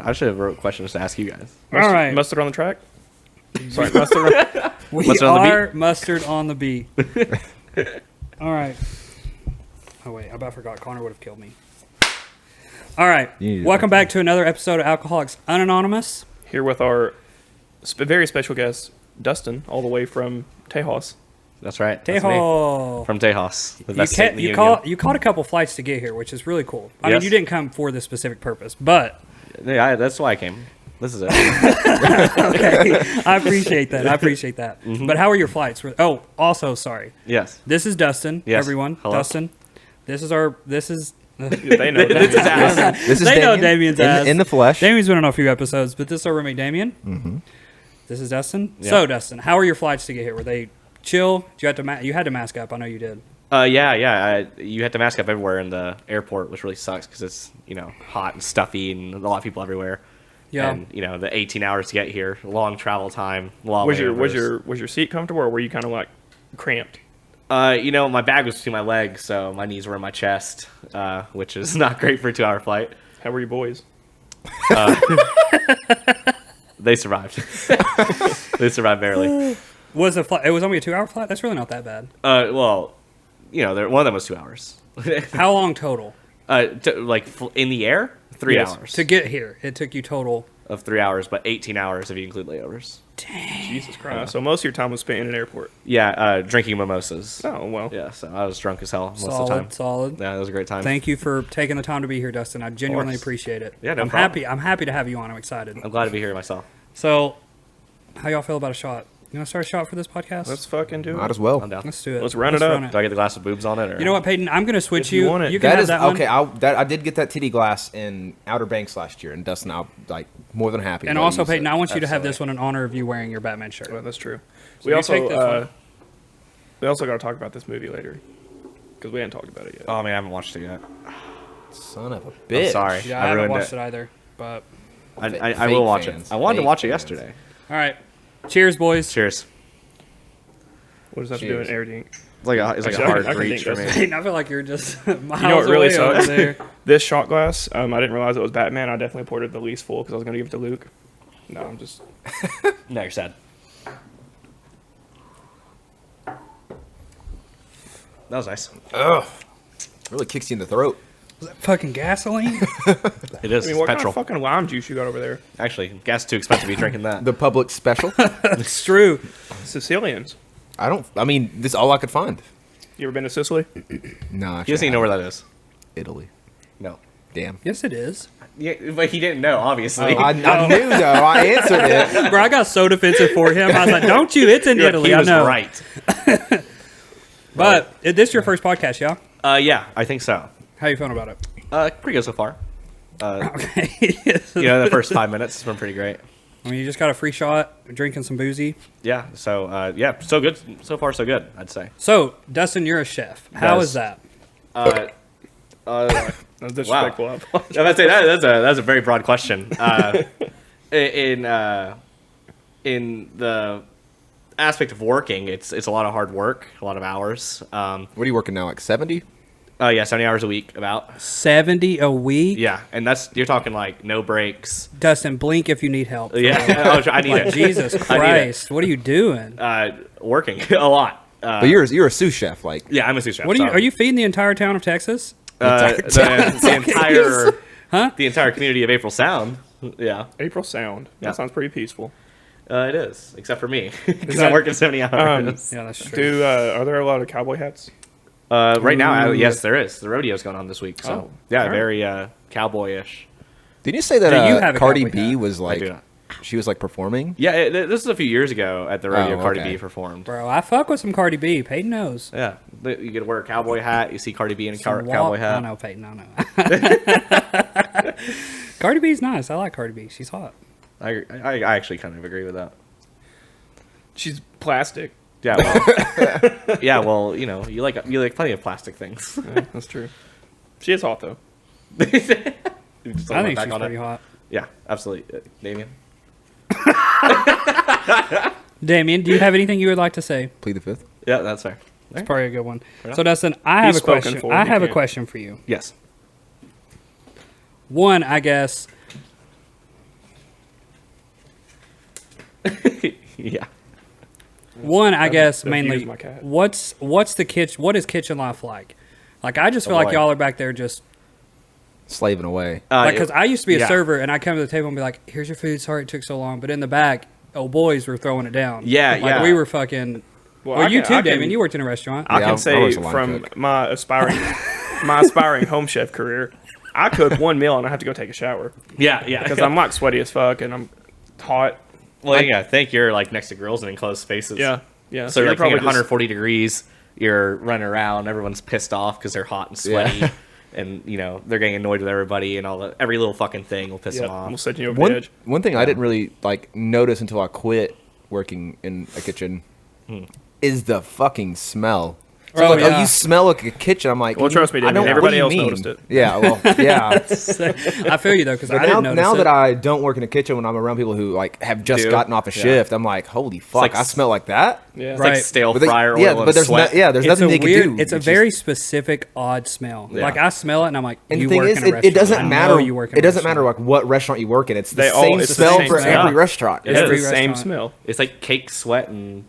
I should have wrote questions to ask you guys. All right. Mustard on the track. Sorry, mustard. We Mustard on the beat? are mustard on the beat. All right. Oh, wait. I about forgot. Connor would have killed me. All right. Welcome back to another episode of Alcoholics Anonymous. Here with our very special guest, Dustin, all the way from Tejas. That's right. That's me. Tejo. From Tejas. The best state in the You union. caught a couple flights to get here, which is really cool. I mean, Yes. you didn't come for this specific purpose, but Yeah, that's why I came. This is it. okay. I appreciate that. Mm-hmm. But how are your flights? Oh, also, sorry. Yes. This is Dustin, Yes. everyone. Hello. Dustin. This is They know. This is Adam. This is They know Damien Damien's ass. in the flesh. Damien's been on a few episodes, but this is our roommate Damien. Mm-hmm. This is Dustin. Yeah. So, Dustin, how were your flights to get here? Were they chill? You had to mask up. I know you did. Yeah. You had to mask up everywhere in the airport, which really sucks because it's hot and stuffy and a lot of people everywhere. Yeah. And the 18 hours to get here, long travel time. Was your seat comfortable, or were you kind of like cramped? My bag was between my legs, so my knees were in my chest, which is not great for a 2-hour flight. How were you boys? They survived. They survived barely. Was a flight? It was only a 2-hour flight. That's really not that bad. One of them was 2 hours. How long total In the air, 3 Yes. hours. to get here? It took you total. Of 3 hours, but 18 hours if you include layovers. Jesus Christ! So most of your time was spent in an airport. Yeah, drinking mimosas. Oh well. Yeah, so I was drunk as hell most of the time. Solid. Yeah, it was a great time. Thank you for taking the time to be here, Dustin. I genuinely course. appreciate it. Yeah, no I'm problem. happy to have you on. I'm excited. I'm glad to be here myself. So, how y'all feel about a shot? You want to start a shot for this podcast? Let's fucking do Might it. as well. I'm down. Let's do it. Let's run it up. Do I get the glass of boobs on it? Or? You know what, Peyton? I'm going to switch If you want it. You can That have is that one. okay. I did get that titty glass in Outer Banks last year, and Dustin, I'm more than happy. And to also, use Peyton, it. I want you to have Absolutely. this one in honor of you wearing your Batman shirt. Well, that's true. So you take this one. We also got to talk about this movie later because we hadn't talked about it yet. Oh man, I haven't watched it yet. Son of a I'm bitch. sorry. Yeah, I I haven't ruined watched it. it either. But I Fake will watch fans. it. I wanted to Fake watch it fans. yesterday. all right, cheers, boys. Cheers. What does that have to do with Cheers. air dink? It's like a Actually, hard I can reach think for me. that's- Peyton, I feel like you're just miles You know what really away over sucks? there. This shot glass, I didn't realize it was Batman. I definitely poured it the least full because I was going to give it to Luke. No, I'm just... No, you're sad. That was nice. Ugh. Really kicks you in the throat. Fucking gasoline. It is. I mean, It's what kind petrol. of fucking lime juice you got over there? Actually, gas is too expensive to be drinking that. The public special. It's true. Sicilians. I mean, this is all I could find. You ever been to Sicily? No, He actually, doesn't even know I where haven't. that is. Italy. No. Damn. Yes, it is. Yeah, but he didn't know, obviously. I knew though. I answered it. Bro, I got so defensive for him. I was like, "Don't you? It's in Italy." He I was know. right. But this is your first podcast, yeah? Yeah, I think so. How you feeling about it? Pretty good so far. Okay. The first 5 minutes has been pretty great. I mean, you just got a free shot, drinking some boozy. Yeah, so, so good. So far, so good, I'd say. So, Dustin, you're a chef. How Yes. is that? That's disrespectful. I apologize. I was about to say that's a very broad question. In the aspect of working, it's a lot of hard work, a lot of hours. What are you working now? Like 70? 70 hours a week, about. 70 a week? Yeah, and you're talking like no breaks. Dustin, blink if you need help. Yeah, I need Like, it. Jesus I need it. Christ. What are you doing? Working a lot. But you're a sous chef, like. Yeah, I'm a sous chef. What are you? so, Are you feeding the entire town of Texas? the entire Huh? the entire community of April Sound? Yeah, April Sound. That Yeah. sounds pretty peaceful. it is, except for me because that- I'm working 70 hours. Yeah, that's true. Are there a lot of cowboy hats? Right now, Ooh. yes, there is. The rodeo's going on this week, so Oh, yeah, alright. very cowboyish. Didn't you say that Do you have a Cardi cowboy B hat? was I like, do not. she was like performing? Yeah, this is a few years ago at the rodeo. Oh, Cardi okay. B performed. Bro, I fuck with some Cardi B. Peyton knows. Yeah, you get to wear a cowboy hat. You see Cardi B in a Some cowboy I hat. know, Peyton. I know. Cardi B's nice. I like Cardi B. She's hot. I actually kind of agree with that. She's plastic. Yeah, well, yeah, well, you like plenty of plastic things. Yeah, that's true. She is hot though. I think she's pretty hot. Yeah, absolutely, Damien. Damien, do you have anything you would like to say? Plead the fifth. Yeah, that's fair. It's probably a good one. Fair So, Dustin, I have He's a question. spoken for, I he have a can't. question for you. Yes. One, I guess, Yeah. One, I guess abuse mainly. my cat. What's the kitchen? What is kitchen life like? Like I just feel Oh, like boy. y'all are back there just Slaving away. like because I used to be a yeah. server and I come to the table and be like, "Here's your food. Sorry it took so long." But in the back, old boys were throwing it down. Yeah, like yeah. we were fucking. Well, I you can- too, Damon. You worked in a restaurant. I Yeah, can I say was a line from cook. my aspiring home chef career, I cook one meal and I have to go take a shower Yeah, yeah. because I'm like sweaty as fuck and I'm hot. well, yeah. I think you're like next to grills and enclosed spaces. Yeah, yeah. So you're like probably at 140 degrees. You're running around. Everyone's pissed off because they're hot and sweaty, Yeah. and they're getting annoyed with everybody, and every little fucking thing will piss Yeah, them off. we'll set you over the One edge. one thing I didn't really like notice until I quit working in a kitchen is the fucking smell. So Oh, like, yeah. you smell like a kitchen. I'm like, Well, trust me, I don't- Damien, what do everybody you else mean? noticed it. Yeah, well, yeah. I feel you though because I But didn't notice now it. that I don't work in a kitchen, when I'm around people who like have just Do? gotten off a Yeah. shift, I'm like, holy fuck, like I smell like that. Yeah, It's Right. like stale But they- fryer oil yeah, and but there's sweat. there's it's nothing a they weird. can do. It's a very specific odd smell. Yeah. Like I smell it and I'm like, And you the thing work is, in a restaurant. it doesn't I know matter. You work in It a doesn't matter restaurant. like what restaurant you work in. It's the They all- same it's the smell same for smell. every restaurant. It it's is. the Every same restaurant. smell. It's like cake, sweat, and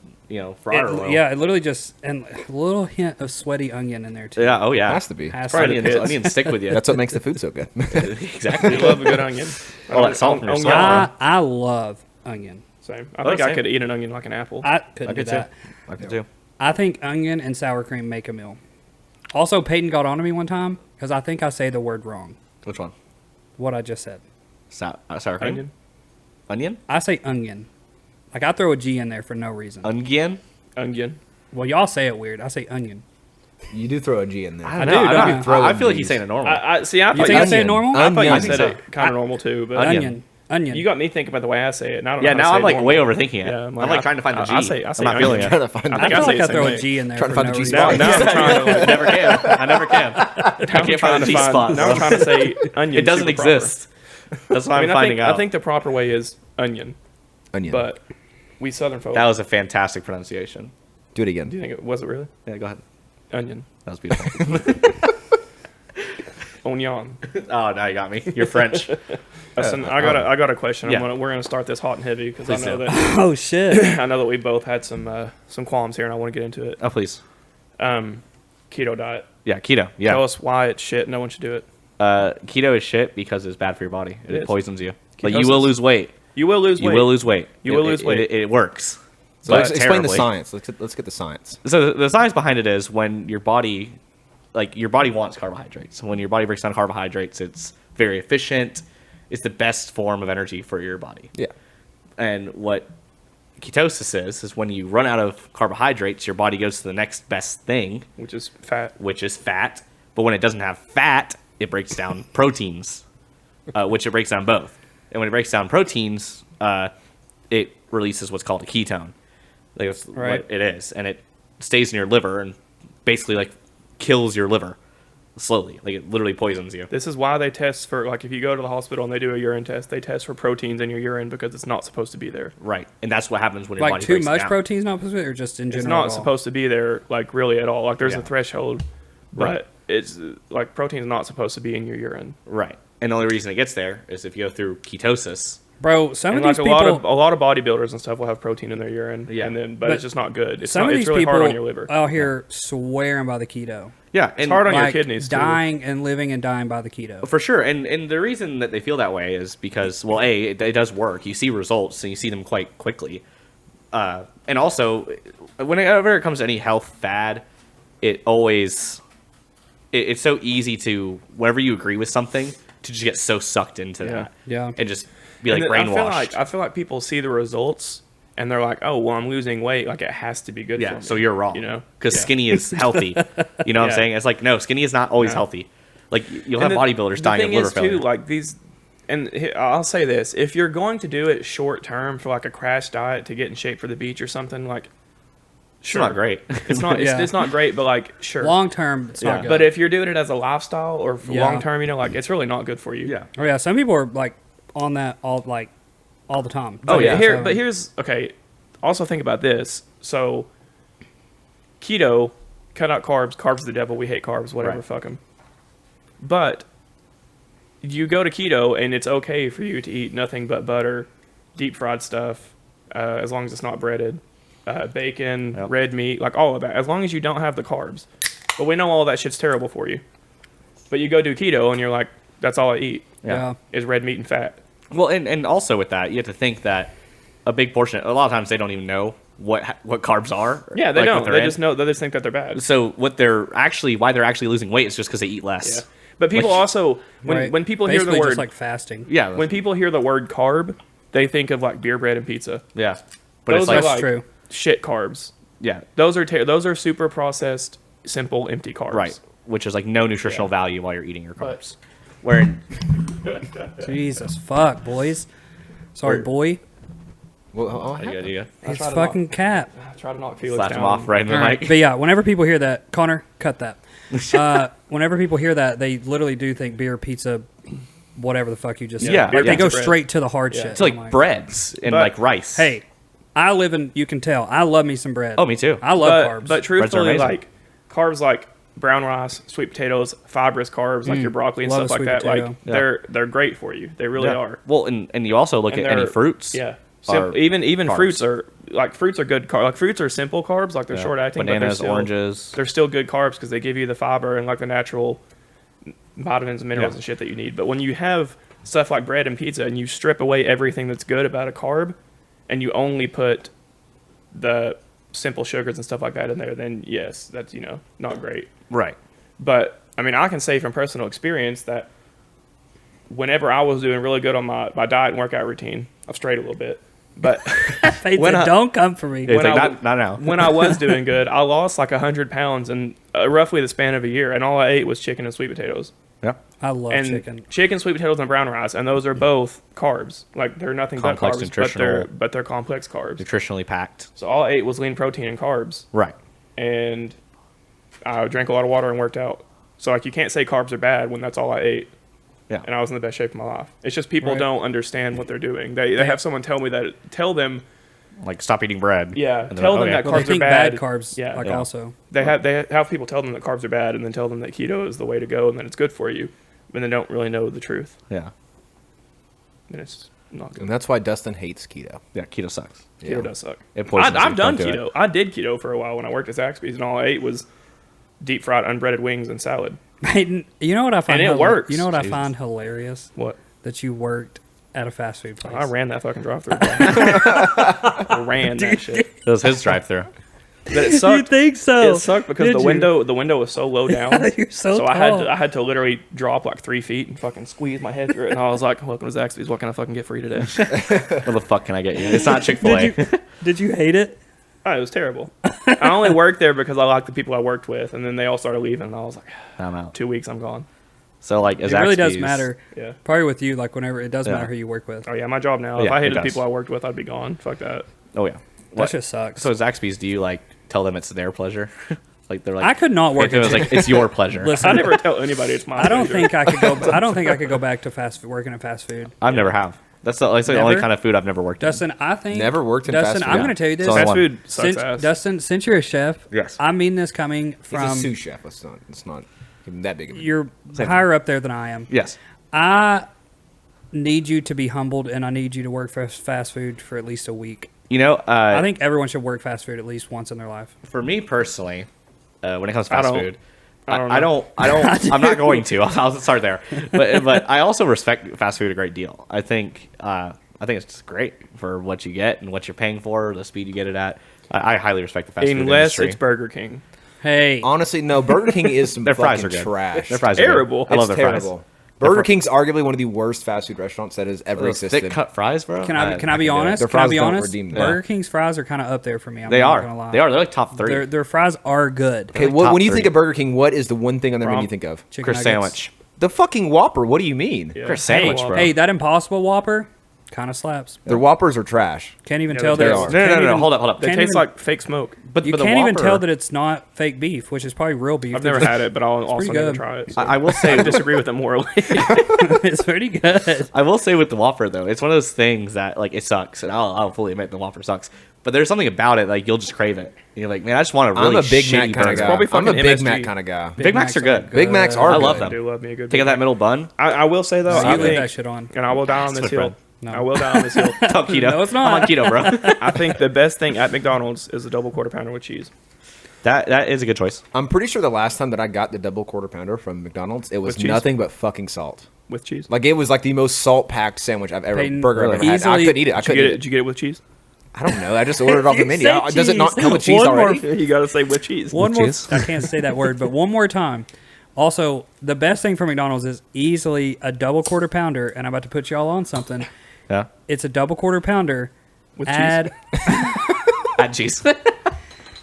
fryer oil. Yeah, it literally just and a little hint of sweaty onion in there too. Yeah. Oh yeah. It has to be. Has to Probably be. the pits. Onions stick with you. That's what makes the food so good. exactly. I love a good onion. All that salt from your Onion. salt. I love onion. Same. I Oh, think I same. could eat an onion like an apple. I couldn't do could too. that. I could too. I think onion and sour cream make a meal. Also, Peyton got on to me one time because I think I say the word wrong. Which one? What I just said. Sour cream. Onion. Onion. I say onion. Like I throw a G in there for no reason. Onion. Onion. Well, y'all say it weird. I say onion. You do throw a G in there. I do, don't know. don't I, you? Throw I feel like Gs. he's saying it normal. I see. I You thought think I say it Onion. normal? I thought you Onion. said I it think kind of normal too, but Onion. Onion. you got me thinking about the way I say it. And I don't yeah. know Now how I'm to like say it way normal. overthinking it. Yeah, I'm like trying to find the G. I say I'm not feeling Trying it. to find I I think feel I say like it I the throw same a way. G in there Trying to for find no the G reason. spot. Now I'm trying to. Never can. I never can. I can't find the G spot. Now I'm trying to say onion. It doesn't super proper. exist. That's what I mean, I'm finding out. I think the proper way is onion, Onion. but we Southern folks. that was a fantastic pronunciation. Do it Do again. you think it was it really Yeah. Go ahead. onion? That was beautiful. Onion. Oh, now you got me. You're French. Listen, I got a question. Yeah. We're gonna start this hot and heavy because I Please know do. that Oh shit! I know that we both had some qualms here, and I want to get into it. Oh, please. Keto diet. Yeah. Keto. Yeah. Tell us why it's shit. No one should do it. Keto is shit because it's bad for your body. It is. poisons you. Like you Ketosis. will lose weight. You will lose weight. You will lose weight. You will lose weight. It works. So But explain the terribly. science. Let's get the science. So the science behind it is when your body wants carbohydrates. When your body breaks down carbohydrates, it's very efficient. It's the best form of energy for your body. Yeah. And what ketosis is when you run out of carbohydrates, your body goes to the next best thing, Which is fat. which is fat. But when it doesn't have fat, it breaks down proteins, which it breaks down both. And when it breaks down proteins, it releases what's called a ketone. Like that's Right. what it is, and it stays in your liver and basically like kills your liver slowly. Like it literally poisons you. This is why they test for, like, if you go to the hospital and they do a urine test, they test for proteins in your urine because it's not supposed to be there. Right, and that's what happens when your Like body too breaks much down. protein's not supposed to be, or just in It's general. not at all? supposed to be there, like, really at all. Like, there's Yeah. a threshold, but Right. it's, like, protein's not supposed to be in your urine. Right, and the only reason it gets there is if you go through ketosis. Bro, some And, of these like, people. a lot of bodybuilders and stuff will have protein in their urine, Yeah. and then, But but it's just not good. It's some not, of it's these really people hard on your liver. out here swearing by the keto. Yeah, It's and hard on your Like kidneys, too. dying and living and dying by the keto. for sure, and the reason that they feel that way is because, well, it does work. You see results, and you see them quite quickly. And also, whenever it comes to any health fad, it always it's so easy to, whenever you agree with something, to just get so sucked into Yeah. that, Yeah. and just be like And brainwashed. I feel like people see the results and they're like, "Oh, well, I'm losing weight. Like, it has to be good for Yeah, me." so you're wrong. You know, because Yeah. skinny is healthy. You know what I'm Yeah. saying? It's like, no, skinny is not always No. healthy. Like you'll have And bodybuilders the dying of thing liver is, failure. too, like these, and I'll say this: if you're going to do it short term for like a crash diet to get in shape for the beach or something, like, It's not great. It's not. Yeah. It's not great, but like, sure. Long term, it's Yeah. not good. But if you're doing it as a lifestyle or for Yeah. long term, you know, like, it's really not good for you. Yeah. oh yeah, some people are like on that all the time. Oh, yeah. So- But here's okay. Also think about this. So keto, cut out carbs. Carbs are the devil. We hate carbs. Whatever. Right. Fuck them. But you go to keto and it's okay for you to eat nothing but butter, deep fried stuff, as long as it's not breaded, bacon, Yep. red meat, like all of that, as long as you don't have the carbs. But we know all that shit's terrible for you. But you go do keto and you're like, that's all I eat Yeah. is red meat and fat. Well, and also with that, you have to think that a big portion. A lot of times they don't even know what carbs are. Yeah, they like, what don't. they're They in. just know. They just think that they're bad. So why they're actually losing weight is just because they eat less. Yeah. But people Which- also Right. when people hear the Basically word just like fasting. Yeah. when people hear the word carb, they think of like beer, bread, and pizza. yeah. But Those it's are like, That's like true. shit carbs. yeah, Those are super processed, simple, empty carbs. right. Which is like no nutritional Yeah. value while you're eating your But- carbs. Where Jesus fuck, boys. Sorry, Where- boy. Well, you It's try to fucking cap. Try to knock Felix slap down. them off right in the All right. mic. But yeah, whenever people hear that, Connor, cut that. Whenever people hear that, they literally do think beer, pizza, whatever the fuck you just said. Yeah, Like, yeah. they go Bread. straight to the hard Yeah. shit. It's like I'm breads and But- like rice. Hey, I live in. You can tell. I love me some bread. Oh, me too. I love carbs. But truthfully, amazing. like carbs like brown rice, sweet potatoes, fibrous carbs like your broccoli and love stuff a like sweet that, potato. like Yeah. they're great for you. They really Yeah. are. Well, and you also look And at any they're- fruits. Yeah. are Even carbs. fruits are good carbs. Like fruits are simple carbs, like they're Yeah. short acting. Bananas, but they're still, oranges. They're still good carbs because they give you the fiber and like the natural vitamins and minerals Yeah. and shit that you need. But when you have stuff like bread and pizza and you strip away everything that's good about a carb, and you only put the simple sugars and stuff like that in there, then yes, that's not great. Right. But I mean, I can say from personal experience that whenever I was doing really good on my diet and workout routine, I've strayed a little bit. But Faith when said, I- don't come for me. It's When like, I not now. when I was doing good, I lost like 100 pounds in roughly the span of a year, and all I ate was chicken and sweet potatoes. Yeah. I love And chicken. sweet potatoes, and brown rice, and those are both carbs. Like they're nothing Complex but carbs, nutritional- but they're complex carbs. Nutritionally packed. So all I ate was lean protein and carbs, Right. and I drank a lot of water and worked out. So like you can't say carbs are bad when that's all I ate. Yeah. And I was in the best shape of my life. It's just people Right. don't understand what they're doing. They have someone tell them Like stop eating bread. Yeah, And they're tell like, them okay. that Well, they carbs are think bad. bad carbs, Yeah. like Yeah. also. they have people tell them that carbs are bad, and then tell them that keto is the way to go, and that it's good for you, and they don't really know the truth. Yeah. Then it's not good. and that's why Dustin hates keto. Yeah. Keto sucks. Keto does suck. It poisons you. I've done Don't do keto. it. I did keto for a while when I worked at Zaxby's, and all I ate was deep fried unbreaded wings and salad. You know what I find? And it works. You know what I Jesus. find hilarious? What? That you worked at a fast food place. I ran that fucking drive-through. I ran that shit. It was his drive-through. But it You sucked. think so? It sucked because Did the you? window was so low down. You're so I tall. had to literally drop like 3 feet and fucking squeeze my head through it. And I was like, "Welcome to Zaxby's. What can I fucking get for you today?" What the fuck can I get you? It's not Chick-fil-A. Did you hate it? Oh, it was terrible. I only worked there because I liked the people I worked with, and then they all started leaving, and I was like, I'm out. 2 weeks, I'm gone. So like, as It really does Zaxby's- matter. Yeah. Probably with you, like whenever it does Yeah. matter who you work with. Oh yeah, my job now. Oh, If yeah, I it hated the does. people I worked with, I'd be gone. Fuck that. Oh yeah. That just sucks. So at Zaxby's, do you like tell them it's their pleasure? Like they're like, I could not work It was at like it's your pleasure. Listen, I never tell anybody it's my. I don't pleasure. think I could go. I don't think I could go back to fast food, working at fast food. I've never have. That's the, like, the only Never? kind of food I've never worked Dustin, I think Never worked in Dustin, fast food. I'm Yeah. going to tell you this. It's only Fast one. food sucks Since, ass. Dustin, since you're a chef, Yes. I mean this coming He's from a sous chef. It's not even that big of a you're Same higher up there than I am. Yes. I need you to be humbled, and I need you to work for fast food for at least a week. You know, I think everyone should work fast food at least once in their life. for me personally, when it comes to I fast don't- food, I don't I know. don't. I'm not going to. I'll start there. But I also respect fast food a great deal. I think it's great for what you get and what you're paying for, the speed you get it at. I highly respect the fast food Unless industry. it's Burger King. Hey, Honestly, no. Burger King is some Their fries fucking are good. trash. Their fries are good. Terrible. I love It's their fries. terrible. Burger King's arguably one of the worst fast food restaurants that has ever Those existed. thick cut fries, bro. can I be can do it. honest? Their Can I fries be don't honest? redeem that. Burger King's fries are kind of up there for me. I'm They not are. gonna lie. They are. They're like top 3. Their fries are good. Okay, Like when top you think three. of Burger King, what is the one thing on their menu you Romp. think of? Chicken Chris nuggets. sandwich. The fucking Whopper. What do you mean? Yeah. Chris sandwich, Hey, bro. hey, that Impossible Whopper kind of slaps. Their Whoppers are trash. Can't even Yeah, tell they that. are. it's- No, can't no. even- Hold up. They Can't taste even- like fake smoke. But You but the can't even Whopper- tell that it's not fake beef, which is probably real beef. I've never had it, but I'll also pretty never good. try it. So I will say I disagree with them morally. It's pretty good. I will say with the Whopper though, it's one of those things that like it sucks, and I'll fully admit the Whopper sucks. But there's something about it like you'll just crave it. You're like, man, I just want a really I'm a Big shitty Mac kind burger. of guy. probably I'm a fucking Big MSG. Mac kind of guy. Big Macs are good. Big Macs are I good. love I them. do love me a good. Take Big out that Mac. middle bun. I will say though, You I leave think, that shit on. and I will die on That's this what hill. bread. No. I will die on this hill. Oh, keto. No, it's not. I'm on keto, bro. I think the best thing at McDonald's is the double quarter pounder with cheese. That is a good choice. I'm pretty sure the last time that I got the double quarter pounder from McDonald's, it was With cheese? nothing but fucking salt. With cheese. Like it was like the most salt packed sandwich I've ever Peyton, burger I've ever had. I easily- couldn't eat it. I Did you couldn't get eat it? it. Did you get it with cheese? I don't know. I just ordered it off the You menu. said Does it not cheese. come with cheese One more- already? You gotta say with cheese. One With more. cheese? I can't say that word, but one more time. Also, the best thing for McDonald's is easily a double quarter pounder, and I'm about to put y'all on something. Yeah. It's a double quarter pounder. With cheese. Add. Add cheese.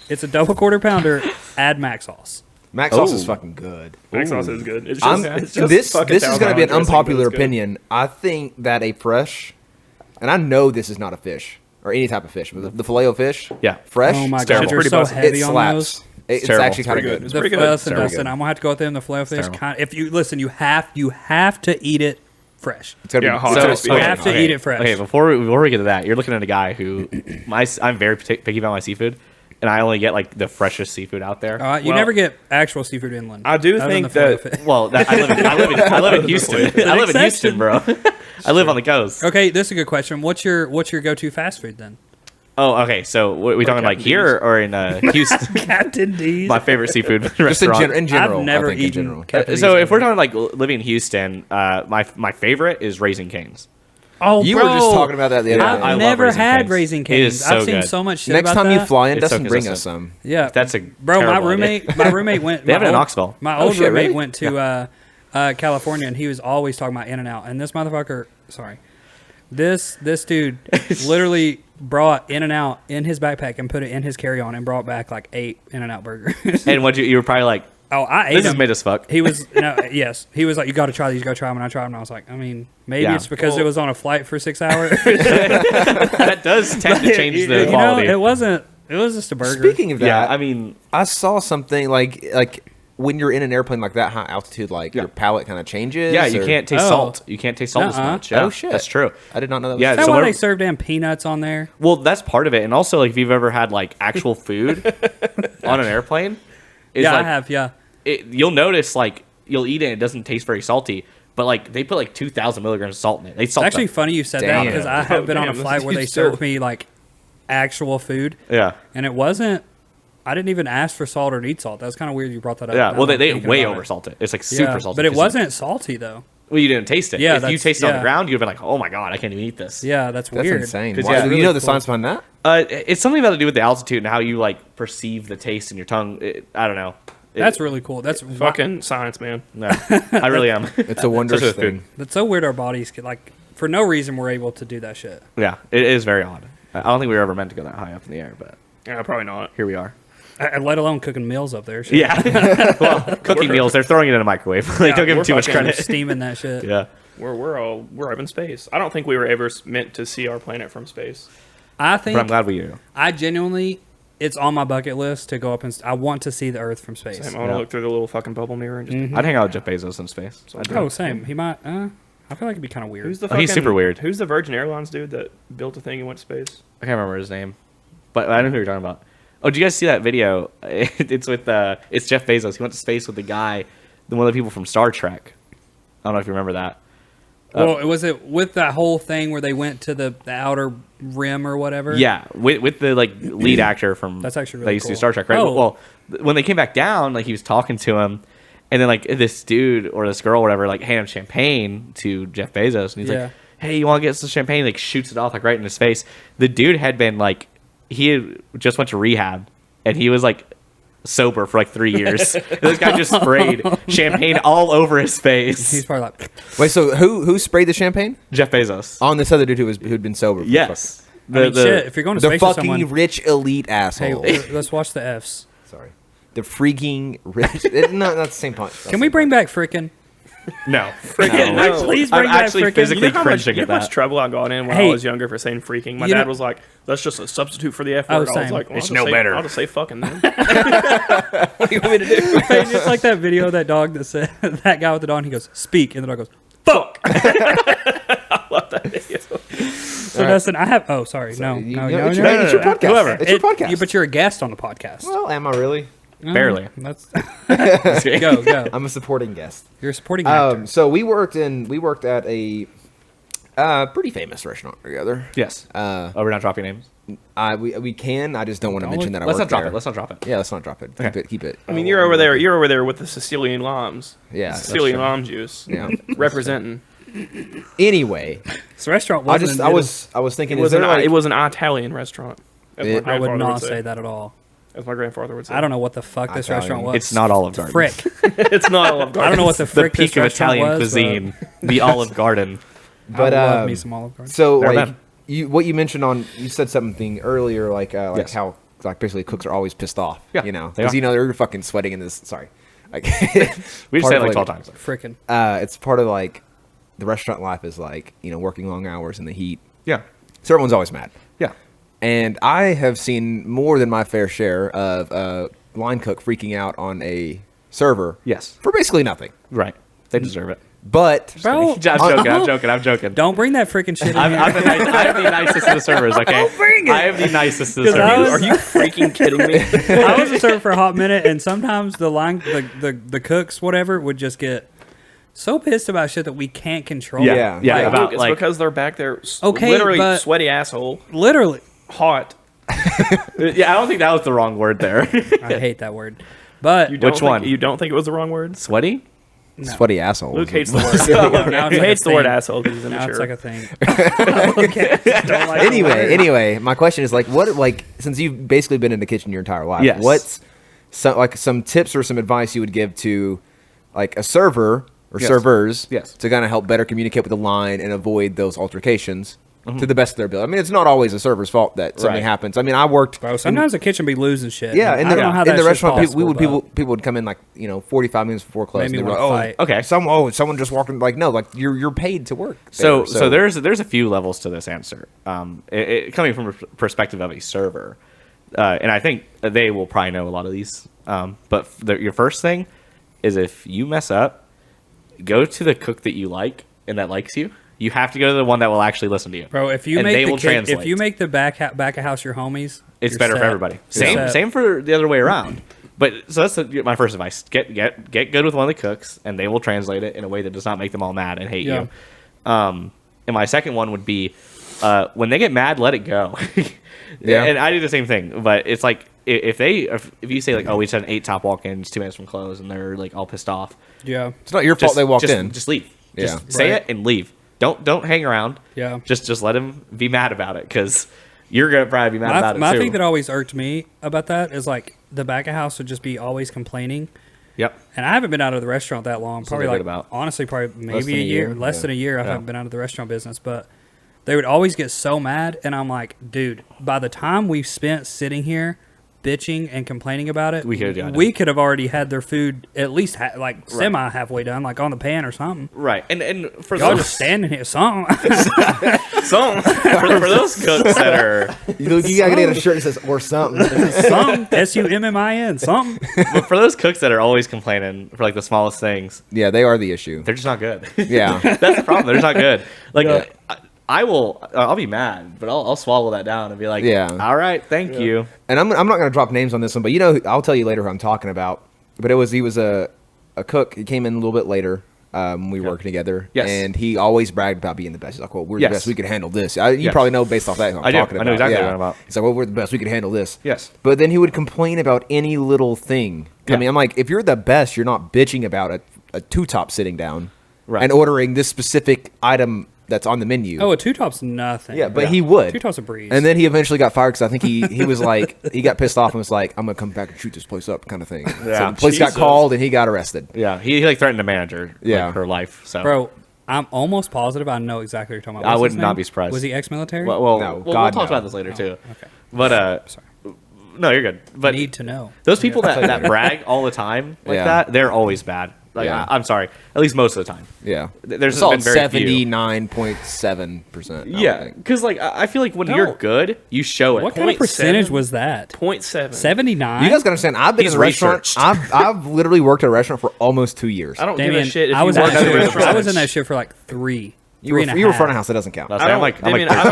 It's a double quarter pounder. Add mac sauce. Mac sauce is Oh. fucking good. Mac sauce is good. It's I'm, just, it's just this fucking this is going to be an Thousand Island dressing, but unpopular it's good. opinion. I think that a fresh, and I know this is not a fish or any type of fish, but the filet o fish, Yeah. fresh, Oh my It's god, terrible. they're Pretty so busted. it heavy on slaps. those. It's terrible. actually It's kind of pretty good. good. It's The pretty good. listen, Very Dustin, good. I'm gonna have to go with them. The filet fish. terrible. If you listen, you have to eat it fresh. It's gotta Yeah, be hot it's sauce. gotta So- be You okay, have to eat it fresh. Okay, before we get to that, you're looking at a guy who I'm very picky about my seafood, and I only get like the freshest seafood out there. You Well- never get actual seafood inland. I do other than think the filet that- fish. Well, I live in Houston. I live in Houston, bro. I live on the coast. Okay, this is a good question. What's your go-to fast food then? Oh, okay. So, what are we talking like Captain here or in Houston? Captain D's. My favorite seafood Just in, restaurant. in general. I've never I think in eaten general. Captain D's. So, if we're talking like living in Houston, my favorite is Raising Cane's. Oh, You bro, were just talking about that the other Yeah, day. I I've love never Raising had Cane's. Raising It is Canes. so I've seen good. so much shit Next about time you that. fly in, It's so Dustin, bring us consistent. some. Yeah, That's a bro. My terrible idea. roommate went. They have it in my old- Knoxville. My Oh, old shit, roommate really? went to California, and he was always talking about In-N-Out. And this motherfucker, sorry, this dude literally brought In-N-Out in his backpack and put it in his carry-on and brought back like 8 In-N-Out burgers. And what you were probably like, Oh, I ate this is them. mid as fuck. He was yes. He was like, you got to try these. You got to try them. And I tried them. And I was like, I mean, maybe Yeah. it's because it was on a flight for 6 hours. That does tend to change the You quality. know, it wasn't. It was just a burger. Speaking of that, Yeah, I mean, I saw something like when you're in an airplane like that high altitude, like Yeah. your palate kind of changes. yeah, you or- can't taste Oh. salt. You can't taste salt as Nuh-uh. much. Yeah, Oh, shit. that's true. I did not know that. Was Yeah, Is that so why we're- they serve damn peanuts on there? Well, that's part of it, and also like if you've ever had like actual food on an airplane, it's Yeah, like, I have. Yeah. You'll notice like you'll eat it, and it doesn't taste very salty, but like they put like 2,000 milligrams of salt in it. They salt. It's actually the- funny you said that Damn. because I have been on a damn, flight where they you still- served me like actual food, yeah, and it wasn't. I didn't even ask for salt or need salt. That's kind of weird you brought that up. yeah. now Well, that I'm they thinking way about it. over salt it. It's like Yeah, super salty. but it 'cause wasn't salty though. Well, you didn't taste it. Yeah, if you that's- tasted it on yeah. the ground, you'd have been like, "Oh my god, I can't even eat this." Yeah, that's That's weird. insane. 'Cause, Why, yeah, do really you know the cool. science behind that? It's something about to do with the altitude and how you like perceive the taste in your tongue. I don't know. That's really cool. That's Fucking science, man. No, I really am. It's a wondrous Especially with thing. food. That's so weird. Our bodies could like for no reason we're able to do that shit. Yeah, it is very odd. I don't think we were ever meant to go that high up in the air, but Yeah, probably not. here we are. Let alone cooking meals up there. Shit. Yeah. Well, cooking meals, they're throwing it in a microwave. Like, don't give them we're too much fucking credit. Steaming that shit. Yeah. We're up in space. I don't think we were ever meant to see our planet from space. I But I'm think glad we do. I genuinely, it's on my bucket list to go up and. I want to see the Earth from space. Same, I want to Yeah. look through the little fucking bubble mirror and just. I'd hang out with Jeff Bezos in space. I'd do Oh, it. same. He might. I feel like it'd be kind of weird. Who's the Oh, fucking, he's super weird. Who's the Virgin Airlines dude that built a thing and went to space? I can't remember his name, but I know who you're talking about. Oh, did you guys see that video? It's with it's Jeff Bezos. He went to space with the guy, one of the people from Star Trek. I don't know if you remember that. Well, was it with that whole thing where they went to the outer rim or whatever? Yeah, with the like lead actor from That's actually that really used to do cool. Star Trek, right? Oh. Well, when they came back down, like he was talking to him, and then like this dude or this girl or whatever like handed champagne to Jeff Bezos, and he's Yeah. like, "Hey, you want to get some champagne?" Like shoots it off like right in his face. The dude had been like he had just went to rehab, and he was like sober for like 3 years. This guy just sprayed champagne all over his He's face. probably like, Wait, so who sprayed the champagne Jeff Bezos. on this other dude who'd been sober? for Yes. I mean, shit. If you're going to the space with fucking someone, rich elite hey, asshole. let's watch the Fs. Sorry, the freaking rich. No, not the same punch. Can we bring back frickin'? No. Freaking No. Please bring I'm back actually frickin'. physically You know how much, cringing you know at how much that. trouble I got in when Hey. I was younger for saying freaking? My You dad know- was like, "That's just a substitute for the F Oh, word." I was same. like, well, It's I'll no just say, better. I'll just say fucking then. What do you want me to do? It's like that video of that dog that said that guy with the dog. He goes, "Speak," and the dog goes, "Fuck." I love that video. So Dustin, I have. Oh, sorry. No, You- no, no, no, it's no, your- no, it's your no. podcast. Whoever. It's your podcast. But you're a guest on the podcast. Well, am I really? Barely. That's go. I'm a supporting guest. You're a supporting actor. So we worked at a Pretty famous restaurant together. Yes. Oh, we're not dropping names. We can. I just don't want to mention that I Let's work not drop there. it. Let's not drop it. Yeah, let's not drop it. Keep Okay. it. Keep it. I mean, you're over there. You're over there with the Sicilian limes. Yeah, that's Sicilian true. lime juice. Yeah. Representing. Anyway, This restaurant I wasn't. was thinking, It was is there like, it was an Italian restaurant. As my It- I would grandfather not say. say that at all. As my grandfather would say. I don't know what the fuck this Italian. restaurant was. It's not Olive Garden. Frick. It's not Olive Garden. I don't know what the The frick peak this of restaurant Italian was, cuisine. The Olive Garden. but I love me some Olive Garden. so Never like been. what you mentioned you said something earlier like Yes. how like basically cooks are always pissed off. Yeah, you know, they because are. they're fucking sweating in this. Sorry, like We just part say it of, like 12 times. Frickin'. It's part of like the restaurant life is like working long hours in the heat. Yeah. So everyone's always mad. Yeah. And I have seen more than my fair share of line cook freaking out on a server. Yes. For basically nothing. Right. They deserve it. But Bro, I'm joking. I'm joking. I'm joking. don't bring that freaking shit in I'm, here. I'm the I have the nicest of the servers, okay? Don't bring it. I have the nicest of the 'Cause I servers. was- Are you freaking kidding me? I was a server for a hot minute, and sometimes the cooks, whatever, would just get so pissed about shit that we can't control. Yeah. Yeah. Like, About, Luke, it's like- because they're back there, Okay, literally but- sweaty asshole, Literally. hot. Yeah, I don't think that was the wrong word there. I hate that word. But You don't Which think, one? You don't think it was the wrong word? Sweaty? sweaty assholes. Luke hates the word. now it's he like hates a the word thing. asshole because he's now it's immature. like a thing. Okay. Don't like the word. Anyway, my question is like since you've basically been in the kitchen your entire life, Yes. what's some tips or some advice you would give to like a server or Yes. servers Yes. to kind of help better communicate with the line and avoid those altercations Mm-hmm. to the best of their ability? I mean, it's not always a server's fault that something Right. happens. I mean, I worked Bro, sometimes the kitchen be losing shit. yeah, and in I the, don't know how in that the shit's restaurant, possible, but people would come in like 45 minutes before close. Made me and they were wanna like, fight. Okay. someone just walked in. Like, no, like you're paid to work. So there, there's a few levels to this answer. Coming from a perspective of a server, and I think they will probably know a lot of these. But your first thing is if you mess up, go to the cook that you like and that likes you. You have to go to the one that will actually listen to you. Bro, if you and make they the will kid, translate. if you make the back of house your homies, It's you're better for set. everybody. You're Same set. same for the other way around. But so that's my first advice. Get good with one of the cooks, and they will translate it in a way that does not make them all mad and hate Yeah. you. And my second one would be when they get mad, let it go. Yeah. And I do the same thing. But it's like if you say like, oh, we just had an 8 top walk-ins 2 minutes from close, and they're like all pissed off. Yeah. it's not your fault they walked in. Just leave. Yeah. Just say Right. it and leave. Don't hang around. Yeah. Just let him be mad about it because you're gonna probably be mad about it My too. thing that always irked me about that is like the back of house would just be always complaining. Yep. And I haven't been out of the restaurant that long. Probably they're like good about? honestly, probably maybe than a a year, year, less yeah. than a year. I Yeah. haven't been out of the restaurant business, but they would always get so mad, and I'm like, dude, by the time we've spent sitting here bitching and complaining about it, We could've done we it. could have already had their food at least semi halfway done, like on the pan or something. Right. And for Y'all those just standing here, something. So, for those cooks that are You gotta get a shirt that says or something. something. SUMMIN, something. but for those cooks that are always complaining for like the smallest things, Yeah, they are the issue. they're just not good. Yeah. That's the problem. They're just not good. Like Yeah. I'll be mad, but I'll swallow that down and be like, Yeah. all right, thank you. And I'm not going to drop names on this one, but I'll tell you later who I'm talking about. But he was a cook. He came in a little bit later. We worked together. Yes. And he always bragged about being the best. He's like, well, we're Yes. the best. We could handle this. You Yes. probably know based off that who I'm I do. talking I about. know exactly Yeah. what I'm about. He's like, well, we're the best. We could handle this. Yes. But then he would complain about any little thing. I Yeah. mean, I'm like, if you're the best, you're not bitching about a two-top sitting down Right. and ordering this specific item that's on the menu. Oh, a two top's nothing. Yeah, but Yeah. he would. Two top's a breeze. And then he eventually got fired because I think he was like, he got pissed off and was like, I'm going to come back and shoot this place up kind of thing. Yeah. So the police got Jesus. called and he got arrested. Yeah. He like threatened a manager Yeah. like, her life. So Bro, I'm almost positive I know exactly what you're talking about. I What's would his not name? be surprised. Was he ex-military? well, No, we'll God, talk no. about this later too. okay. But Sorry. no, you're good. But Need to know. those people that brag all the time like Yeah. that, they're always bad. Like Yeah. I'm sorry, at least most of the time. Yeah. There's It's all been very few. 79.7%. Yeah, because like I feel like when you're good, you show it. What kind of 0.7? percentage was that? 0.7. 79? You guys gotta understand, I've been He's in a restaurant. researched. I've literally worked at a restaurant for almost 2 years. I don't give Damien, a shit if I you was in work that at a shit. restaurant. I was in that shit for like three. You were, three and a you were half. front of house. That doesn't count. That's I I'm don't- like Damien, 13.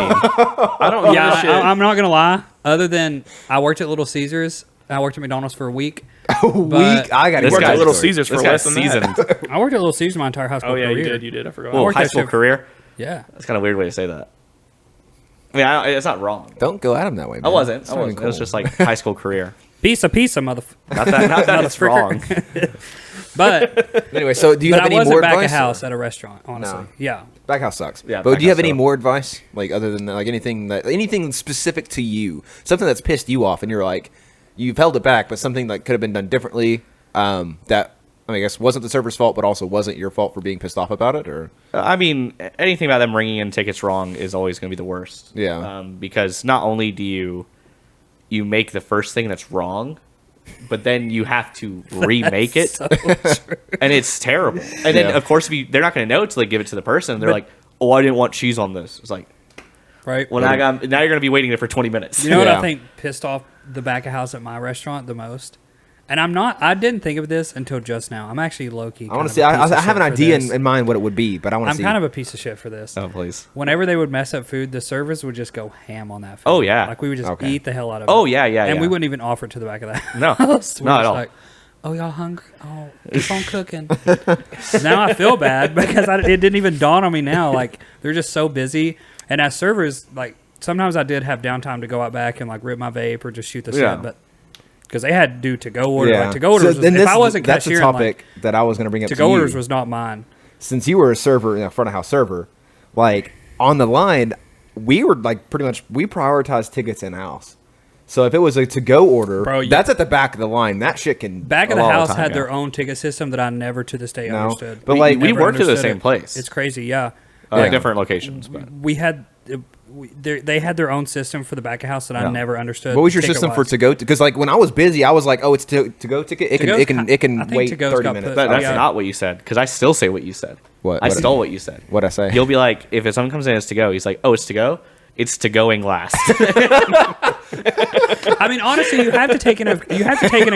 I don't give Yeah, a shit. I'm not gonna lie. Other than I worked at Little Caesars, I worked at McDonald's for a week. Week. I got to This worked guy's at Little story. Caesars for This less guy's than that. seasoned. I worked at Little Caesars my entire high school Oh yeah, career. you did. You did. I forgot. Well, worked high that school shit- career. Yeah. That's kind of a weird way to say that. I mean, it's not wrong. Don't go at him that way, man. I wasn't. It's I not even wasn't. It was cool. just like high school career. Pizza, motherfucker. Not that it's wrong. But Anyway, so do you but have I any more wasn't back advice? of house or- at a restaurant, honestly. No. Yeah. Back house sucks. Yeah, but back do you have house any sucks. more advice? Like other than that, like anything specific to you, something that's pissed you off, and you're like, you've held it back, but something that could have been done differently. That I mean, I guess wasn't the server's fault, but also wasn't your fault for being pissed off about it, or I mean, anything about them ringing in tickets wrong is always going to be the worst. Yeah. Because not only do you make the first thing that's wrong, but then you have to remake it, and it's terrible. And then Yeah. of course, they're not going to know until they give it to the person. They're like, "Oh, I didn't want cheese on this." It's like, Right. well, now you're going to be waiting there for 20 minutes. You know what Yeah. I think pissed off the back of house at my restaurant the most? And I didn't think of this until just now. I'm actually low-key. I want to see. I have an idea in mind what it would be, but I want to I'm see. kind of a piece of shit for this. Oh, please. Whenever they would mess up food, the servers would just go ham on that food. Oh, yeah. Like we would just Okay. eat the hell out of it. Oh, yeah, yeah, And we yeah. wouldn't even offer it to the back of the No, house. We not were at just all. like, oh, y'all hungry? Oh, keep on cooking. Now I feel bad because it didn't even dawn on me now. Like they're just so busy. And as servers, like sometimes I did have downtime to go out back and like rip my vape or just shoot the Yeah. shit, but because they had to do to go order. yeah. Like to go orders. So then If I wasn't that's a cashiering, topic like, that I was going to bring up. to go you. orders was not mine. Since you were a server, front of house server, like on the line, we were like pretty much we prioritized tickets in house. So if it was a to go order, Bro, you- that's at the back of the line. That shit can Back of a the lot house time had go. their own ticket system that I never to this day No, understood. but, like, we never worked at the understood same it. place. It's crazy, yeah. Yeah. Different locations, but We had they had their own system for the back of house that I Yeah. never understood. What was your system for ticket-wise. to go? Because like when I was busy, I was like, oh, it's to go ticket. It To-go's can I can think wait to-go's 30 got minutes. put- that's yeah. not what you said. Because I still say what you said. What- I what- stole what you said. What'd I say? You'll be like, if someone comes in as to go, he's like, oh, it's to go. It's to going last. I mean, honestly, you have to take into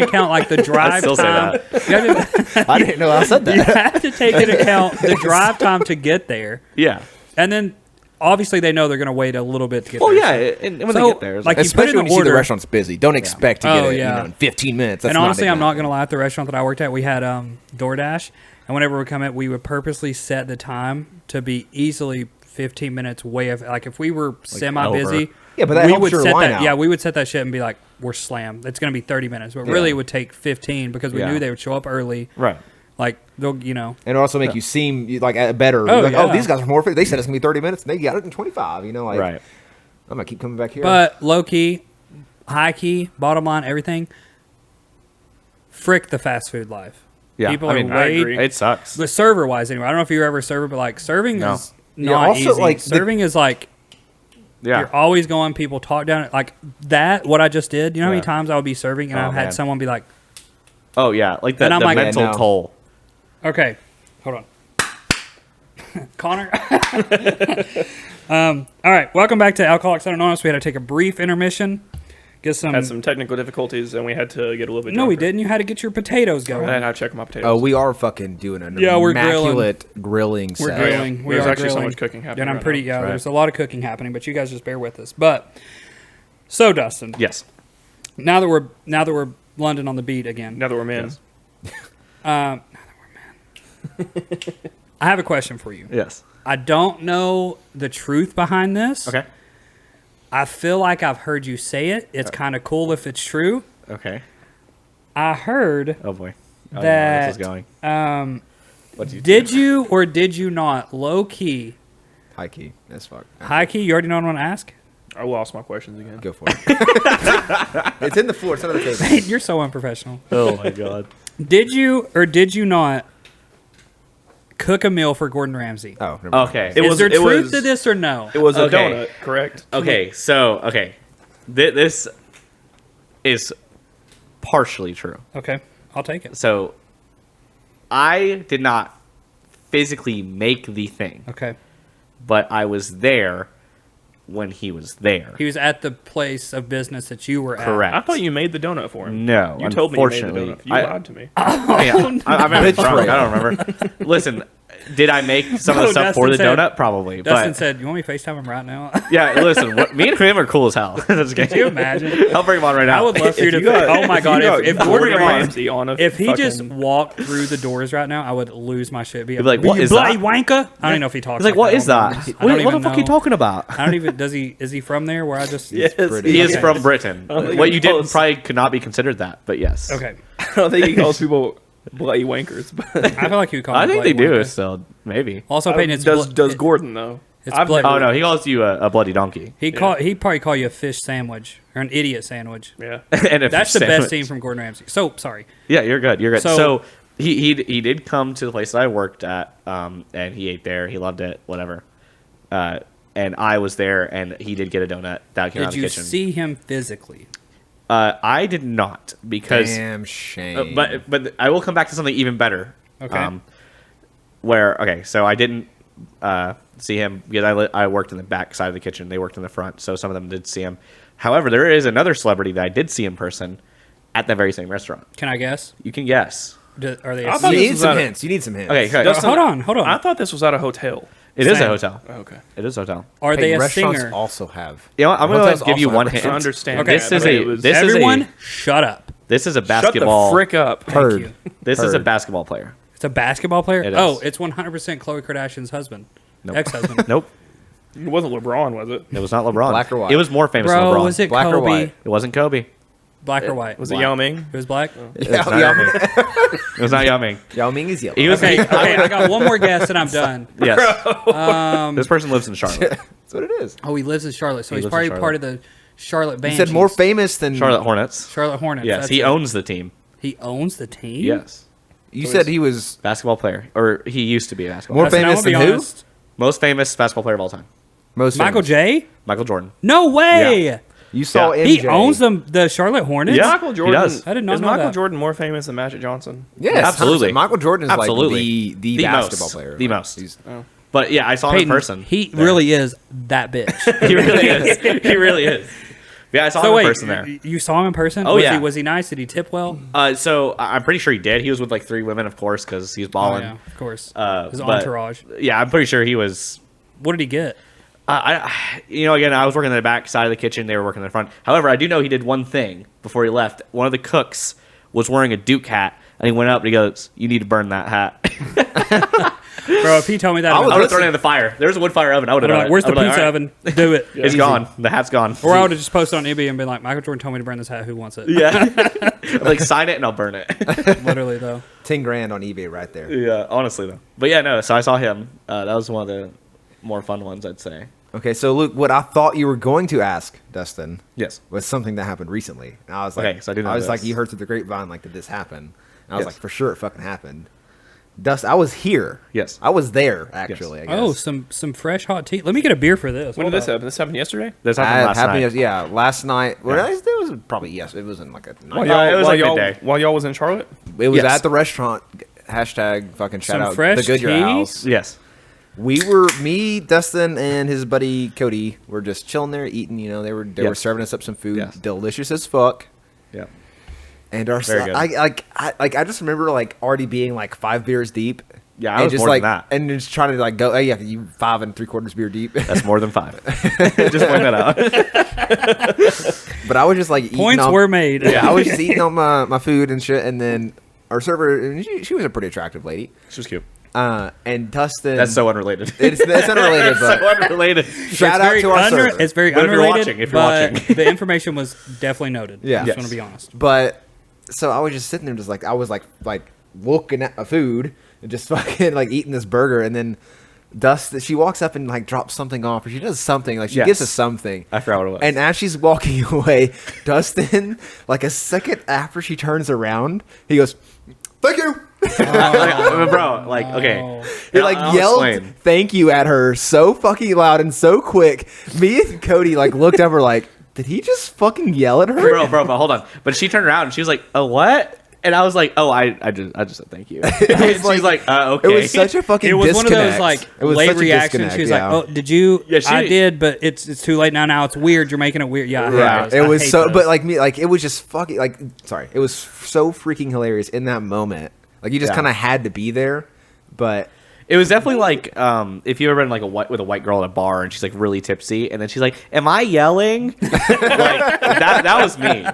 account like the drive still say time. You have, to, I didn't know I said you that. have to take into account the drive time to get there, yeah. and then obviously they know they're going to wait a little bit to get Well, there. yeah. And when So, they get there, it's like, like, you put Especially in when the you see the order- restaurant's busy. Don't expect to get Oh, it yeah. in 15 minutes. That's And honestly, not I'm not going to lie. At the restaurant that I worked at, we had DoorDash, and whenever we come in, we would purposely set the time to be easily 15 minutes way of like if we were semi busy. over. Yeah, but that we helps would your set line that. out. Yeah, we would set that shit and be like, we're slammed. It's going to be 30 minutes, but really Yeah. it would take 15 because we Yeah. knew they would show up early. right. Like they'll, And it also make you seem like better. Oh, Like, yeah. these guys are more efficient. They said it's gonna be 30 minutes, and they got it in 25. Like Right. I'm gonna keep coming back here. But low key, high key, bottom line, everything. Frick the fast food life. Yeah. People I are mean, I way agree. it sucks. the server wise anyway. I don't know if you're ever a server, but like serving No. is Yeah, not also, easy. like, the- Serving is like Yeah. you're always going. People talk down like that. What I just did. You know how many Yeah. times I would be serving and Oh, I've had man. someone be like, Oh, yeah. Like the, And I'm the like- mental Yeah, no. toll. "Okay, hold on, Connor." All right, welcome back to Alcoholics Anonymous. We had to take a brief intermission. Get some. Had some technical difficulties, and we had to get a little bit. No, we drunker. didn't. You had to get your potatoes going. And I checked my potatoes. oh, we are fucking doing an Yeah, we're grilling. immaculate grilling. We're set. grilling. We There's are actually so grilling. much cooking happening And I'm right pretty. now. Yeah, Right. there's a lot of cooking happening, but you guys just bear with us. But so Dustin, Yes. now that we're London on the beat again, Now that we're men, I have a question for you. Yes. I don't know the truth behind this. Okay. I feel like I've heard you say it. It's kind of cool if it's true. Okay. I heard Oh, boy. I don't know where that. this is going. What do you Did you or did you not low key, High key. That's fuck. high key? You already know what I'm gonna ask. I lost my questions again. Go for it. It's in the floor. It's under the table. You're so unprofessional. Oh, my God. Did you or did you not cook a meal for Gordon Ramsay? Oh, never mind. Okay. It Is was- there it truth was- to this or no? It was a Okay. donut, correct? Okay, so this is partially true. Okay, I'll take it. So I did not physically make the thing, Okay, but I was there when he was there. he was at the place of business that you were Correct. I thought you made the donut for him. No, You told me you made the unfortunately, donut. You I- lied to me. I mean, I might be drunk. Betrayal. I don't remember. Listen, Did I make some of No, the stuff for the Dustin said- donut? Probably. Dustin But said, "You want me to FaceTime him right now?" yeah, listen, me and him are cool as hell. That's Can you imagine? I'll bring him on right now. I would love for you to. you got- Oh my if god! you got If Gordon Gordon Ramsay, Ramsay on a if he fucking- just walked through the doors right now, I would lose my shit. Be like, "What "You is bloody that?" wanker! I don't even know if he talks. He's like, what is that? I don't What even the fuck are you know. talking about? I don't even. Does he? Is he from there? Where I just. Yes, pretty- He is Okay. from Britain. think What he you did calls- probably could not be considered that, but yes. Okay. I don't think he calls people bloody wankers, but I feel like you would call. I him think they bloody do wanker. still, maybe. Also, Peyton, it's does blo- it- Gordon though? it's I've blood- never- Oh no, he calls you a bloody donkey. He probably call you a fish sandwich or an idiot sandwich. Yeah. And a That's fish the best sandwich. scene from Gordon Ramsay. So sorry. Yeah, you're good. You're good. So- So, he did come to the place that I worked at, and he ate there. He loved it. Whatever. And I was there, and he did get a donut that came out Did of the you kitchen. see him physically? I did not because. Damn shame. But I will come back to something even better. Okay. So I didn't see him because I worked in the back side of the kitchen. They worked in the front, so some of them did see him. However, there is another celebrity that I did see in person at that very same restaurant. Can I guess? You can guess. Are they? I A thought you this need was some at a- hints. You need some hints. Okay, okay. Dustin- hold on. I thought this was at a hotel. It is a Same. hotel. Okay. It is a hotel. Are Hey, they a restaurants singer? also have. You know what? I'm going Hotels to give you also one have hint. I understand. Okay. that, This is but a it was- this Everyone, is shut up. this is a Shut basketball. the frick up. Thank Heard. you. This is a Heard. basketball player. It's a basketball player. It is. Oh, it's 100% Khloe Kardashian's husband, Nope. ex-husband. Nope. It wasn't LeBron, was it? It was not LeBron. Black or white? It was more famous than Bro, LeBron. was it Black or Kobe? white? It wasn't Kobe. Black or white? Was Black. it Yao Ming? It was black. It was not Yao Ming. It was not Yao Ming. Yao Ming is yellow. He was. Okay, okay. I got one more guess and I'm done. Yes. This person lives in Charlotte. That's what it is. Oh, he lives in Charlotte, so He he's lives in probably Charlotte. part of the Charlotte He Banshees. said more famous than Charlotte Hornets. Charlotte Hornets. Yes, that's he it. owns the team. He owns the team. Yes, You said he was basketball player, or he used to be a basketball. More player. Listen, famous I'm gonna than be who? honest. Most famous basketball player of all time. most Michael famous. J. Michael Jordan. No way. Yeah. You saw Yeah. MJ. He owns the Charlotte Hornets. Yeah. Michael Jordan. does. I did not Is know Michael that. Jordan more famous than Magic Johnson? Yes, Absolutely. 100%. Michael Jordan is Absolutely. like the The basketball most. player. The Like, most. he's- But yeah, I saw him Peyton, in person. he there. really is that bitch. he really is. He really is. Yeah, I saw So him wait, in person there. you saw him in person? Oh, was yeah. Was he nice? Did he tip well? So I'm pretty sure he did. He was with like 3 women, of course, because he's balling. Oh, yeah, of course. His but- entourage. Yeah, I'm pretty sure he was. What did he get? Again, I was working in the back side of the kitchen. They were working in the front. However, I do know he did one thing before he left. One of the cooks was wearing a Duke hat, and he went up and he goes, "You need to burn that hat." Bro, if he told me that, I I was would have listening- thrown it in the fire. There's a wood fire oven. I would I'd have be done like, it. where's I the would've pizza been oven? Do it. It's gone. The hat's gone. Or I would have just posted on eBay and been like, Michael Jordan told me to burn this hat. Who wants it? Yeah. Like, sign it and I'll burn it. Literally, though. 10 grand on eBay right there. Yeah, honestly, though. But yeah, no, so I saw him. That was one of the more fun ones, I'd say. Okay, so Luke, what I thought you were going to ask, Dustin, Yes. was something that happened recently. And I was like, Okay, so I do know was this. like, you heard through the grapevine, like, did this happen? And I was Yes. like, for sure it fucking happened. Dustin, I was here. Yes. I was there, actually, I guess. Oh, some fresh hot tea. Let me get a beer for this. When Hold did this up. happen? This happened yesterday? This happened last night. Yeah, last night. Well, Yeah. it was probably, yes, it wasn't like a night. it was while like y'all, midday. while y'all was in Charlotte? It was Yes. at the restaurant. Hashtag fucking shout Some out fresh the Goodyear tea? House. Yes. Me, Dustin, and his buddy Cody were just chilling there eating. You know, they were Yes. serving us up some food, Yes. delicious as fuck. Yeah. And our Very good. I just remember like already being like 5 beers deep. Yeah, I and was just more like than that. and just trying to like go. Hey, yeah, you 5 3/4 beer deep. That's more than 5. Just point that out. But I was just like eating Points on- were made. Yeah, I was just eating on my food and shit, and then our server, and she was a pretty attractive lady. She was cute. And Dustin. That's so unrelated. It's unrelated, so but unrelated. shout out to our server. It's very But if you're unrelated, watching- if you're but watching. the information was definitely noted. Yeah. I just Yes. want to be honest. But so I was just sitting there, just like I was like looking at my food and just fucking like eating this burger, and then she walks up and like drops something off, or she does something like she Yes. gives us something. I forgot what it was. And as she's walking away, Dustin, like a second after she turns around, he goes, "Thank you." Bro, like, okay. Oh. He like I'll yelled explain. "thank you" at her so fucking loud and so quick. Me and Cody like looked over like, did he just fucking yell at her? Bro, but hold on. But she turned around and she was like, "Oh, what?" And I was like, "Oh, I just said thank you." And she's like, "Okay." It was such a fucking It was one of those disconnect. like It was late such a reactions. disconnect, She was yeah. like, "Oh, did you? Yeah, she- I did, but it's too late now. Now it's weird. You're making it weird." Yeah, I hate Yeah, those. it I was hate so, those. but like me, like it was just fucking like, sorry, it was so freaking hilarious in that moment. Like you just Yeah. kind of had to be there, but It was definitely like if you ever been like with a white girl at a bar and she's like really tipsy and then she's like, "Am I yelling?" Like that was me.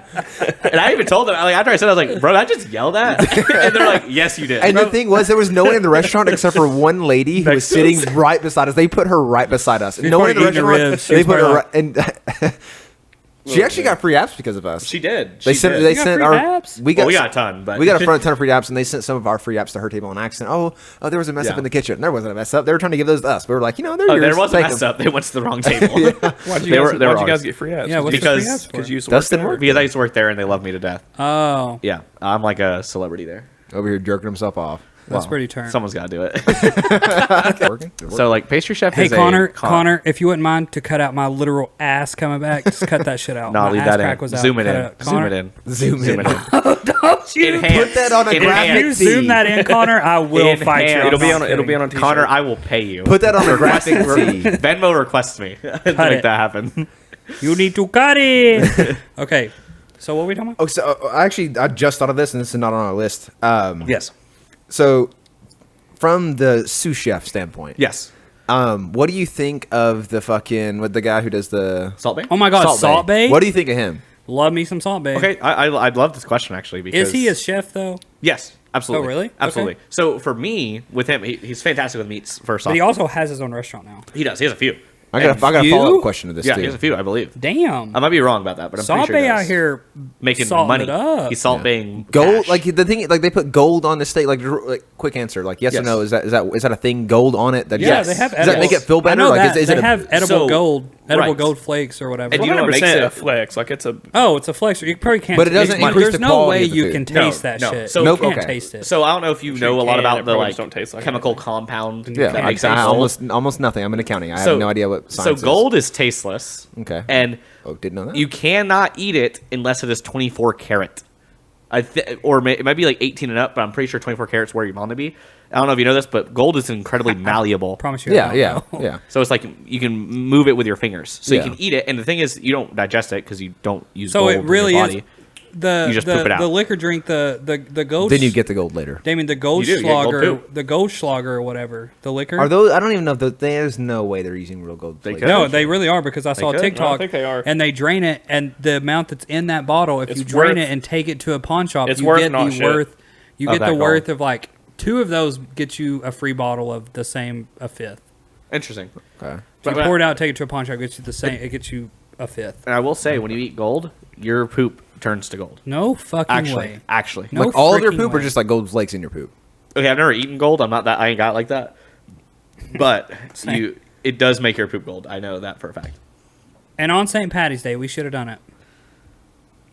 And I even told them like after I said it, I was like, "Bro, I just yelled at." And they're like, "Yes, you did." And the thing was, there was no one in the restaurant except for one lady who was sitting right beside us. They put her right beside us. No one in the probably eating restaurant. ribs. They She's put her probably right, and she actually got free apps because of us. she did. They She sent. did. They You got sent free our. apps? We got. we got a ton, but We got a ton of free apps, and they sent some of our free apps to her table on accident. Oh, there was a mess up Yeah. in the kitchen. There wasn't a mess up. They were trying to give those to us. We were like, they're Oh, yours. there was a Take mess them. up. They went to the wrong table. Why'd you They guys, were- they were why'd you guys ours. get free apps? Yeah, what's the Because- free apps for? Because you used to Dustin work there? worked Because I used to work there and they love me to death. Oh, Yeah, I'm like a celebrity there. Over here jerking himself off. that's Well, pretty turn. Someone's got to do it. Working? So like pastry chef. Hey is Connor, if you wouldn't mind to cut out my literal ass coming back, just cut that shit out. No, My leave ass that crack in. was out. Zoom it Cut in. out. Zoom Connor, it in. Zoom Zoom in. it in. Don't you Enhance. Put that on a if graphic. you zoom that in, Connor, I will fight you. Enhance. It'll be on a t-shirt. Connor, I will pay you. Put that on a graphic tee. Venmo requests me to make it. that happen. You need to cut it. Okay, so what are we talking about? Oh, so I just thought of this, and this is not on our list. Yes. So, from the sous chef standpoint, Yes. what do you think of with the guy who does the Salt Bay. Oh my God, Salt Bay. What do you think of him? Love me some Salt Bay. Okay, I'd love this question actually because Is he a chef though? Yes, absolutely. Oh, really? Absolutely. Okay. So for me, with him, he's fantastic with meats. First But off, he also has his own restaurant now. he does. He has a few. I got a few? follow up question to this Yeah, too. he has a few, I believe. Damn. I might be wrong about that, but I'm Salt pretty sure Bay he out does. here making salting money. it up. He's salt baying Gold, cash. like the thing, like they put gold on the steak. Like quick answer, like yes, or Yes. no. Is that a thing? Gold on it? That Yeah, Yes. they have Does edible. that make it feel I better? know Like, that. is they it have edible So- gold right. flakes or whatever. And you know what 100% makes it- a flex. Like it's a. Oh, it's a flex. You probably can't. But it doesn't there's increase the no quality way of the you food. can No, taste that no. shit. So- You Nope, can't okay. taste it. So I don't know if you sure know you a lot can, about it the probably like just don't taste like chemical anything. compound Yeah, that I, makes I up gold. almost nothing. I'm in accounting. I So- have no idea what So science gold is tasteless. Okay. And Oh, didn't know that. you cannot eat it unless it is 24 karat. It might be like 18 and up, but I'm pretty sure 24 carats where you want to be. I don't know if you know this, but gold is incredibly malleable. promise you. I don't know. yeah. So it's like you can move it with your fingers, so Yeah. you can eat it. And the thing is, you don't digest it because you don't use So gold it really in your is body. the You just poop it out. the liquor drink the gold. Then you get the gold later. Damien, the You do, you get gold Goldschlager, poop. the Goldschlager or whatever, the liquor. Are those? I don't even know if there's no way they're using real gold. They flakes. could. No, they really are because I saw a could. TikTok. No, I think they are. And they drain it, and the amount that's in that bottle, if It's you drain worth- it and take it to a pawn shop, it's you worth get not the shit. worth. You Of get that the gold. worth of like 2 of those get you a free bottle of the same a fifth. Interesting. Okay. If But- you pour it out, take it to a pawn shop, it gets you the same. It gets you a fifth. And I will say, when you eat gold, your poop turns to gold. No fucking way. Actually. No Like all of your freaking poop, or way. just like gold flakes in your poop. Okay, I've never eaten gold. I'm not that. I ain't got it like that. But Same. it does make your poop gold. I know that for a fact. And on St. Patty's Day, we should have done it.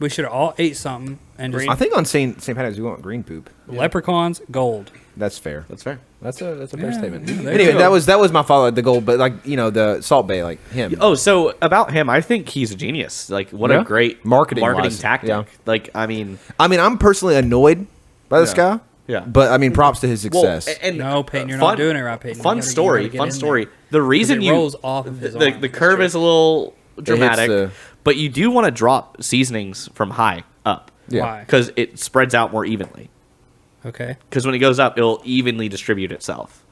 We should have all ate something and just I think on St. Patrick's we want green poop. leprechauns gold. That's fair. That's fair. That's a fair Yeah, statement. yeah, there Anyway, you go. that was my follow the gold, but like the Salt Bay, like him. Oh, so about him, I think he's a genius. Like, what Yeah. a great Marketing marketing wise, tactic. yeah. Like, I mean, I mean, I'm personally annoyed by this Yeah. guy. Yeah. But I mean, props to his success. and No, Peyton, you're fun- not doing it right, Peyton. You Fun gotta- you story. gotta get Fun in story. there. The reason it you rolls off of his the arm. the curve is a little dramatic, the- but you do want to drop seasonings from high up. Yeah. Why? Because it spreads out more evenly. Okay. Because when it goes up, it'll evenly distribute itself.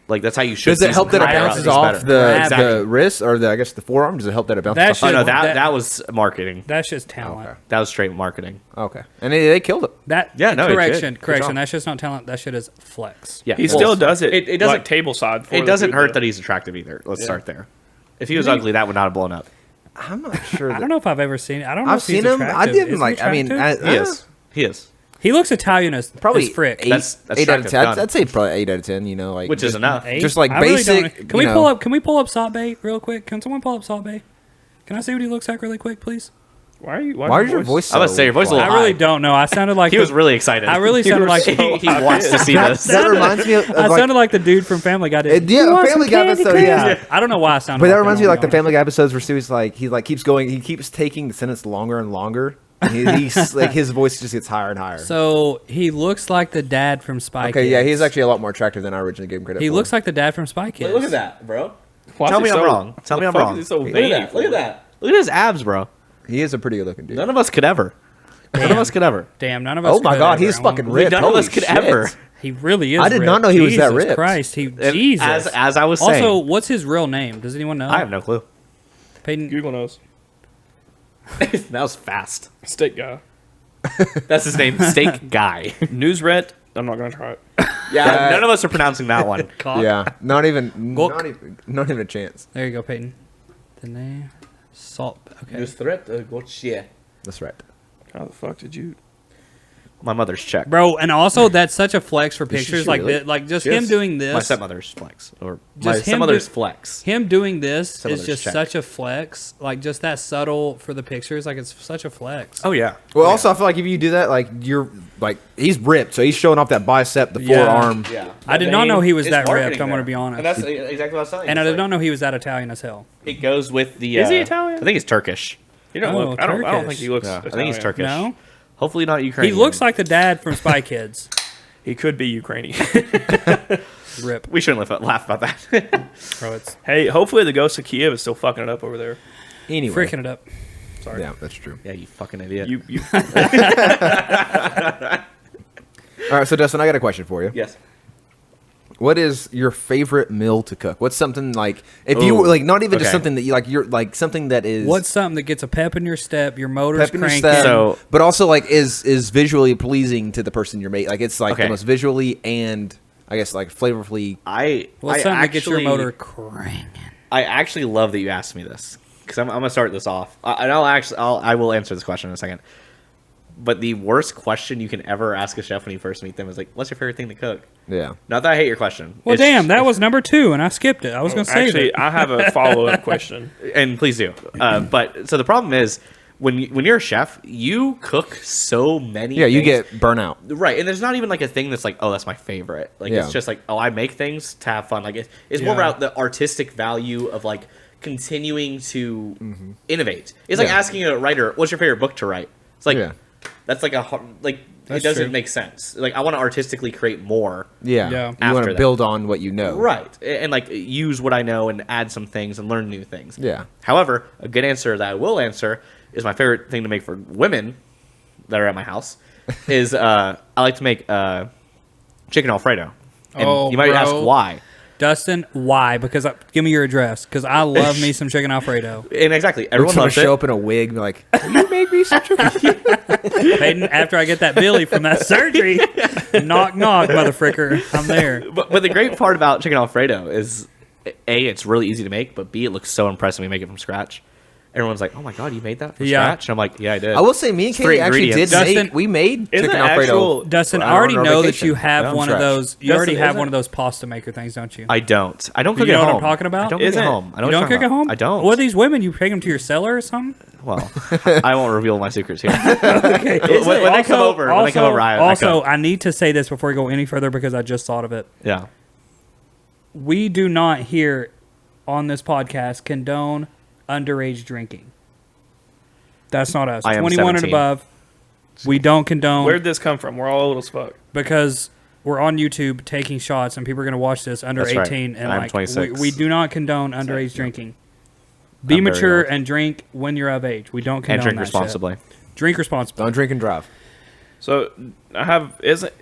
Like that's how you should. Does it help that it season. Higher up bounces is off better. the Exactly. wrist or I guess the forearm? Does it help that it bounces That off? Oh should- no, that- that was marketing. That's just talent. Okay. That was straight marketing. Okay, and they killed it. That Yeah, no, it did. correction, Good correction. job. That's just not talent. That shit is flex. Yeah, He well, still does it. It doesn't. like table side. For It the doesn't food, hurt though. that he's attractive either. Let's Yeah. start there. If he was ugly, that would not have blown up. I'm not sure. I don't know if I've ever seen it. I don't know I've if he's seen him. I attractive. didn't Is he like. I mean, attractive? He is. He is. he looks Italian as probably as frick. eight, That's 8 out of attractive 10. done. I'd say probably 8 out of 10. You know, like Which is just- enough. Eight? just like I really don't- basic, Can we you pull know. up? Can we pull up Salt Bay real quick? Can someone pull up Salt Bay? Can I see what he looks like really quick, please? Why are you? Why is your voice? I was say your voice a I little really high. don't know. I sounded like He the- was really excited. I really sounded like he wants to see this. That reminds me of I like, sounded like the dude from Family Guy. Did. yeah, "You want Family some Guy candy, episode, Chris?" yeah. I don't know why I sounded. but that like reminds me of like the I'll be Family Guy episodes where Stewie's like he keeps going, he keeps taking the sentence longer and longer. And he's like his voice just gets higher and higher. honest. So he looks like the dad from Spy okay, Kids. yeah, he's actually a lot more attractive than I originally gave him credit He for. looks like the dad from Spy Kids. Look at that, bro. Why is Tell he me I'm so- wrong. Tell me I'm fuck wrong. is he so Look at vain that. for? Look at that. Look at his abs, bro. He is a pretty good looking dude. None of us could ever. None of us could ever. Damn, none of us. Oh my could God, ever. he's fucking None ripped. of Holy us could shit. ever. He really is. I did not ripped. know he was that Jesus ripped. Christ, And Jesus. As I was also, saying, what's his real name? Does anyone know? I have no clue. Peyton. Google knows. That was fast. Steak guy. That's his name, Steak Guy. Newsret. I'm not gonna try it. Yeah, none of us are pronouncing that one. Cock. Yeah, not even Gok. not even a chance. There you go, Peyton. The name. Salt. Okay. threat, That's right. How the fuck did you? My mother's Czech. Bro, and also that's such a flex for Is she pictures like really? this. Like just Yes. him doing this. My stepmother's flex, or Just my him stepmother's do- flex. Him doing this is Stepmother's just check. such a flex. Like just that subtle for the pictures. Like it's such a flex. Oh yeah. Well, also I feel like if you do that, like you're like he's ripped, so he's showing off that bicep, the Yeah. forearm. Yeah. I did not know he was that ripped. I'm gonna be honest. And that's exactly what I was saying. And I It's did like, not know he was that Italian as hell. it goes with the. Is he Italian? I think he's Turkish. You don't Oh, look. I don't Turkish. think he looks. Yeah, I think he's Italian. Turkish. No, Hopefully not he Ukrainian. looks like the dad from Spy Kids. He could be Ukrainian. Rip. We shouldn't laugh about that. Bro, it's Hey, hopefully the ghost of Kiev is still fucking it up over there. Anyway, freaking it up. Sorry. yeah, that's true. yeah, you fucking idiot. You All right, so Dustin, I got a question for you. Yes. What is your favorite meal to cook? What's something like if you Ooh, like not even just okay. something that you like you're like something that is What's something that gets a pep in your step? Your motor's pep in your cranking. step, So- but also like is visually pleasing to the person you're making. Like it's like the Okay. most visually and I guess like flavorfully. What's I something that gets your actually- motor cranking? I actually love that you asked me this because I'm gonna start this off, and I will answer this question in a second. But the worst question you can ever ask a chef when you first meet them is like, "What's your favorite thing to cook?" Yeah. Not that I hate your question. Well, It's- damn, that was number 2, and I skipped it. I was gonna say actually, that. I have a follow up question. and please do. But so the problem is when you're a chef, you cook so many. Yeah, you things. get burnout. Right, and there's not even like a thing that's like, oh, that's my favorite. Like Yeah. it's just like, oh, I make things to have fun. Like it's more Yeah. about the artistic value of like continuing to innovate. It's like Yeah. asking a writer, what's your favorite book to write? It's like Yeah. that's like like That's it doesn't true. make sense. Like I want to artistically create more. Yeah. Yeah. You After want to that. build on what you know. Right, and like use what I know and add some things and learn new things. Yeah. However, a good answer that I will answer is my favorite thing to make for women that are at my house is I like to make chicken Alfredo. And Oh, you might bro. ask why. Dustin, why? Because give me your address. Because I love me some chicken Alfredo. And exactly, Everyone's everyone gonna loves show it. up in a wig and be like, "Will you make me some chicken?" Peyton, after I get that Billy from that surgery, knock knock, motherfricker, I'm there. But the great part about chicken Alfredo is A, it's really easy to make, but B, it looks so impressive when we make it from scratch. Everyone's like, "Oh my god, you made that from Yeah. scratch?" And I'm like, "Yeah, I did." I will say, me and Three Katie actually did ingredients. Dustin- make. We made Isn't chicken it Alfredo. actual- Dustin, on I already our know that vacation. you have From one of scratch. those. You Dustin, already have isn't- one of those pasta maker things, don't you? I don't. I don't cook You know at what home. I'm talking about? I don't cook Isn't at it? home. I You know don't what you're cook at talking home? about. I don't. What are these women? You take them to your cellar or something? Well, I won't reveal my secrets here. Okay. when they come over, I cook. I need to say this before we go any further because I just thought of it. Yeah. We do not here on this podcast condone underage drinking. That's not us. I am 21 and 17. above. We don't condone Where'd this come from? We're all old as fuck. because we're on YouTube taking shots and people are going to watch this under That's right. 18 and I'm like 26. we do not condone underage drinking. Be I'm very mature old. and drink when you're of age. We don't condone And drink that shit. responsibly. Drink responsibly. Don't drink and drive. So isn't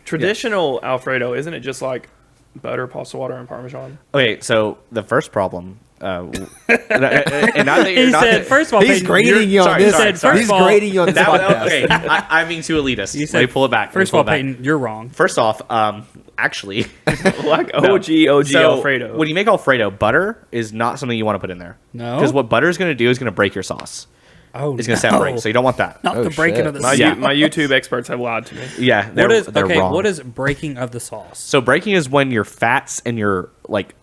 traditional Alfredo? Isn't it just like butter, pasta water, and Parmesan? Okay, so the first problem, and not that you're He not said, that- first of all, He's Peyton, grading you're- you on sorry, this. sorry, He said, first He's of all- grading you on this that, podcast. okay, I'm being too elitist. You Let said, me pull it back. First of all, Peyton, you're wrong. First off, actually, Like no. OG So, Alfredo. when you make Alfredo, butter is not something you want to put in there. No? Because what butter is going to do is going to break your sauce. Oh, It's going to separate, so you don't want that. Not Oh, the breaking shit. of the my, sauce. my YouTube experts have lied to me. Yeah, What is they're okay? wrong. What is breaking of the sauce? So breaking is when your fats and your like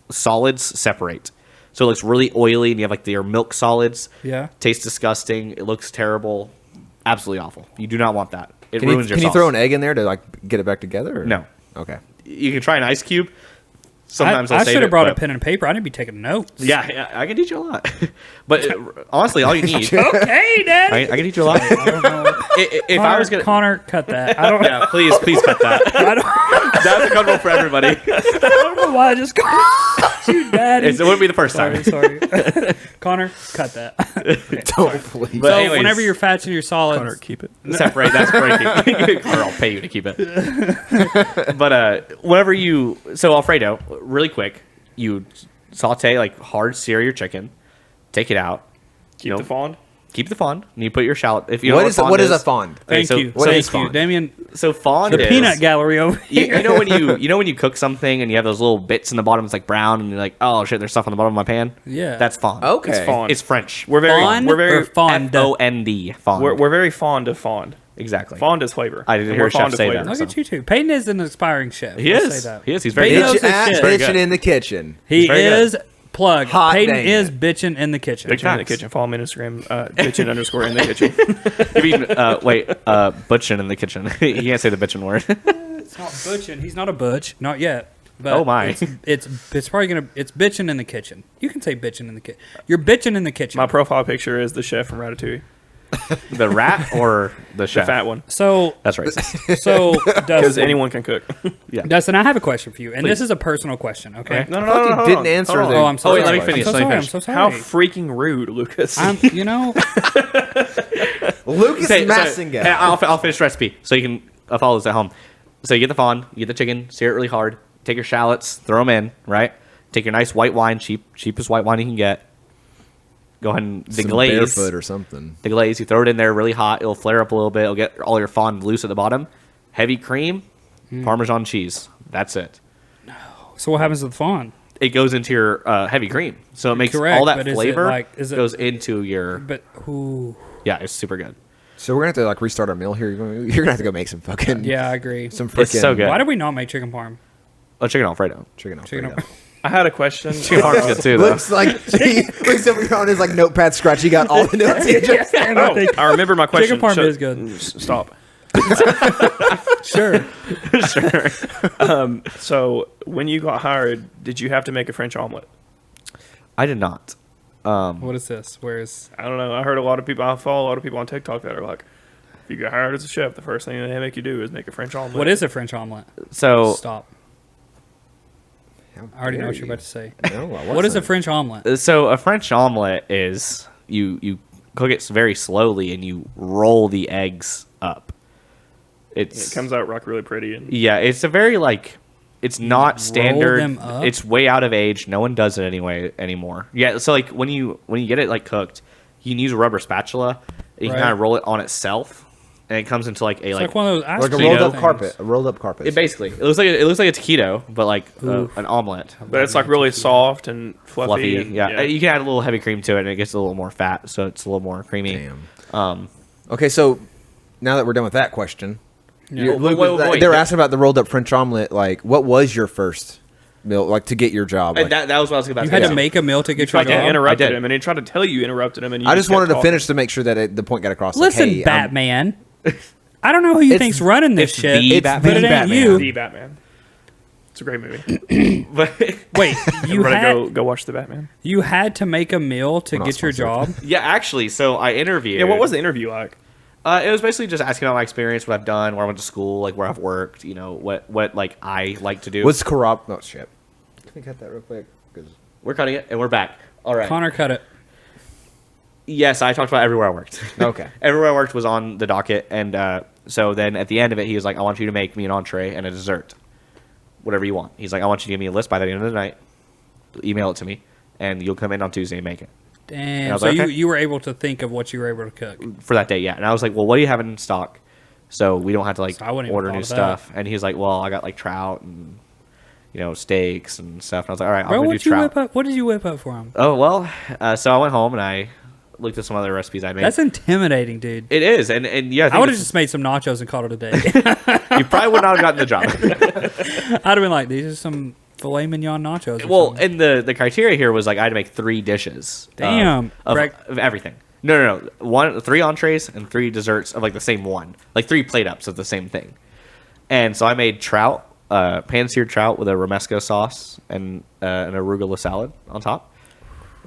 solids separate. So it looks really oily, and you have like your milk solids. Yeah. Tastes disgusting. It looks terrible. Absolutely awful. You do not want that. It Can ruins your you sauce. throw an egg in there to like get it back together? Or? No. Okay. You can try an ice cube. sometimes I I'll save should it, have brought a but- pen and paper. I didn't be taking notes. Yeah, I can teach you a lot. But honestly, all you need, Okay, Daddy. I can teach you a lot. I don't know. If I was gonna, Connor, cut that. I don't, yeah, please cut that. I don't, That's uncomfortable for everybody. I don't know why I just called you Daddy. It wouldn't be the first time. Sorry. Connor, cut that. Don't please. But So anyways, whenever you're fats and your solids, Connor, keep it. separate, that's breaking. Or I'll pay you to keep it. But whenever you, so Alfredo, really quick, you saute like hard sear your chicken, take it out, Keep the fond. keep the fond, and you put your shallot. If you know What is a fond? Okay, thank so- you, so thank it's you, fond. Damien. So fond The is peanut gallery over here. you know when you cook something and you have those little bits in the bottom, it's like brown, and you're like, oh shit, there's stuff on the bottom of my pan. Yeah. That's fond. Okay. It's fond. It's French. We're very Fond we're very or fond? Fond. Fond. we're very fond of fond. Exactly. Fond is flavor. I didn't And hear we're a chef fond of say flavor. that. Look at you two. Peyton is an aspiring chef. He Let's is. say that. He is. He's very Peyton good. knows his Bitch ass shit. Very bitching good. in the kitchen. He very good. is plug. Hot Peyton dang is it. bitching in the kitchen. Bitchin' in the Facts. kitchen. Follow me on Instagram. Bitchin _ in the kitchen. You mean, butchin' in the kitchen. You can't say the bitchin' word. It's not butching. He's not a butch. Not yet. But Oh, my. It's probably gonna. It's bitching in the kitchen. You can say bitching in the kitchen. You're bitching in the kitchen. My profile picture is the chef from Ratatouille, The rat or the the chef? fat one, So That's racist. so because Dustin, anyone can cook. Dustin, I have a question for you, and Please. this is a personal question. Okay. Okay. No, I thought you didn't answer Hold on. the- Oh, I'm so Oh, wait, sorry. let me finish, I'm so let me sorry. I'm finish. so sorry. How freaking rude, Lucas. I'm. You know. Lucas Say- so- Massinga. and I'll finish the recipe so you can follow this at home. So you get the fond, you get the chicken, sear it really hard. Take your shallots, throw them in, right? Take your nice white wine, cheapest white wine you can get. Go ahead and Some deglaze. barefoot or something. The glaze, you throw it in there really hot. It'll flare up a little bit. It'll get all your fond loose at the bottom. Heavy cream, Parmesan cheese. That's it. So what happens to the fawn? It goes into your heavy cream, so it makes Correct, all that but is it flavor like- is it- goes into your. But who? Yeah, it's super good. So we're gonna have to like restart our meal here. You're gonna have to go make some fucking Yeah, I agree. some freaking It's so good. Why did we not make chicken parm? Oh, chicken Alfredo. chicken Chicken Alfredo. I had a question. Chicken parm's good too, though. Looks like he looks over here on his like notepad scratch. He got all the notes. He just- Oh, I remember my question. Chicken parm Shut- is good. Stop. Sure. Sure. So when you got hired, did you have to make a French omelet? I did not. What is this? Where is? I don't know. I heard a lot of people. I follow a lot of people on TikTok that are like, if you get hired as a chef, the first thing they make you do is make a French omelet. What is a French omelet? So Stop. How I already know dare what you're you. about to say. No, I What is a wasn't. French omelet? So a French omelet is you cook it very slowly and you roll the eggs up. It It's comes out like really pretty and yeah, it's a very like it's not standard. them up? It's way out of age. No one does it anymore. Yeah, so like when you get it like cooked, you can use a rubber spatula. You Right. can kind of roll it on itself, and it comes into like a It's like. like one of those ice like a cream rolled up things. carpet? A rolled up carpet. It basically it looks like a taquito, but like an omelet. but it's like really soft and fluffy. Fluffy, and, yeah. You can add a little heavy cream to it, and it gets a little more fat, so it's a little more creamy. Damn. Okay, so now that we're done with that question, Yeah. Wait. they were asking about the rolled up French omelet. Like, what was your first meal like to get your job? And Like, that was what I was about You to had say. to make a meal to You get your tried to job. interrupt I did. him, and he tried to tell you interrupted him, and you I just kept wanted to talking. finish to make sure that the point got across. Listen, like, hey, Batman. I don't know who you It's- think's running this it's shit, the but Batman. it ain't Batman. you. The Batman. It's a great movie. But Wait, you Everybody had go watch the Batman. you had to make a meal to We're not get your job. sponsored. yeah, actually, so I interviewed. Yeah, what was the interview like? It was basically just asking about my experience, what I've done, where I went to school, like where I've worked, you know, what like I like to do. what's corrupt? Oh shit! Can we cut that real quick? 'Cause- We're cutting it, and we're back. All right. Connor cut it. Yes, I talked about everywhere I worked. Okay. Everywhere I worked was on the docket, and so then at the end of it, he was like, "I want you to make me an entree and a dessert, whatever you want." He's like, "I want you to give me a list by the end of the night, email it to me, and you'll come in on Tuesday and make it I Damn. was So like, you, okay. you were able to think of what you were able to cook. for that day." Yeah, and I was like, "Well, what do you have in stock, so we don't have to like So I wouldn't even order thought new of that. stuff?" And he's like, "Well, I got like trout and steaks and stuff." And I was like, "All right, I'm Bro, gonna do what you trout." whip up? What did you whip up for him? Oh well, so I went home and I looked at some other recipes I made. That's intimidating, dude. It is, and yeah, I would have it's- just made some nachos and called it a day. you probably would not have gotten the job. I'd have been like, these are some filet mignon nachos. Or Well, something. and the criteria here was like I had to make 3 dishes. Damn. of Break- everything. No. 3 entrees and 3 desserts of like the same one, like 3 plate ups of the same thing. And so I made trout, pan-seared trout with a romesco sauce and an arugula salad on top.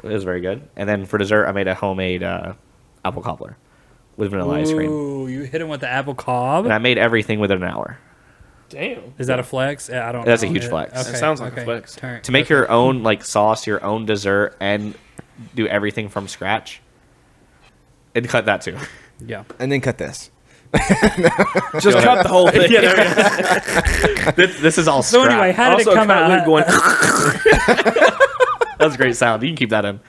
It was very good. And then for dessert, I made a homemade apple cobbler with vanilla ice cream. Ooh, you hit him with the apple cobb. And I made everything within an hour. Damn. Is that a flex? I don't know. That's a huge flex. That sounds like a flex. To make your own like sauce, your own dessert, and do everything from scratch. And cut that too. Yeah. And then cut this. Just cut the whole thing. This is all So scratch. anyway, how did Also, it come cut out? Luke going. That's a great sound. You can keep that in.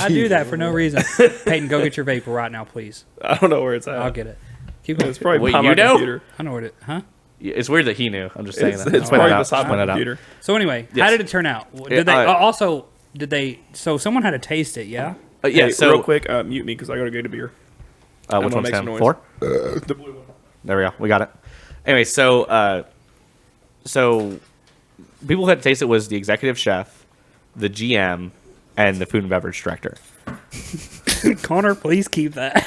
I do that for no reason. Peyton, go get your vape right now, please. I don't know where it's at. I'll get it. Keep going. It's probably Wait, behind you my know? computer. I know what it. Huh? It's weird that he knew. I'm just saying It's, that. it's Point it probably out. beside Point my it out. computer. So anyway, how Yes. did it turn out? Did Yeah, they also? Did they? So someone had to taste it. Yeah. Yeah. Hey, So real quick, mute me because I gotta get a beer. which gonna one's make some him? noise. 4? The blue one. There we go. We got it. Anyway, so people who had to taste it was the executive chef, the GM, and the food and beverage director. Connor, please keep that.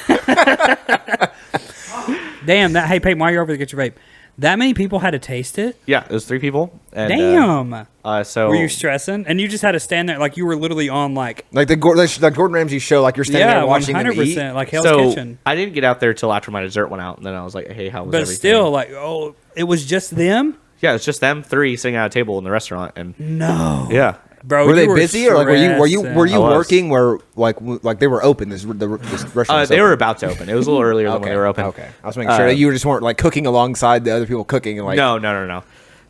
Damn that. Hey, Peyton, while you're over to get your vape, that many people had to taste it. Yeah, it was 3 people. And, Damn. So Were you stressing? And you just had to stand there like you were literally on like Like the Gordon Ramsay show, like you're standing yeah, there watching him eat. like Hell's so Kitchen. I didn't get out there till after my dessert went out, and then I was like, "Hey, how was But everything?" still, like, oh, it was just them. Yeah, it's just them 3 sitting at a table in the restaurant, and No, yeah, bro, Were you they busy or like were you stressing. I was. working where like they were open? This restaurant. they were about to open. It was a little earlier than when they were open. Okay, I was making sure that you just weren't like cooking alongside the other people cooking and like. No.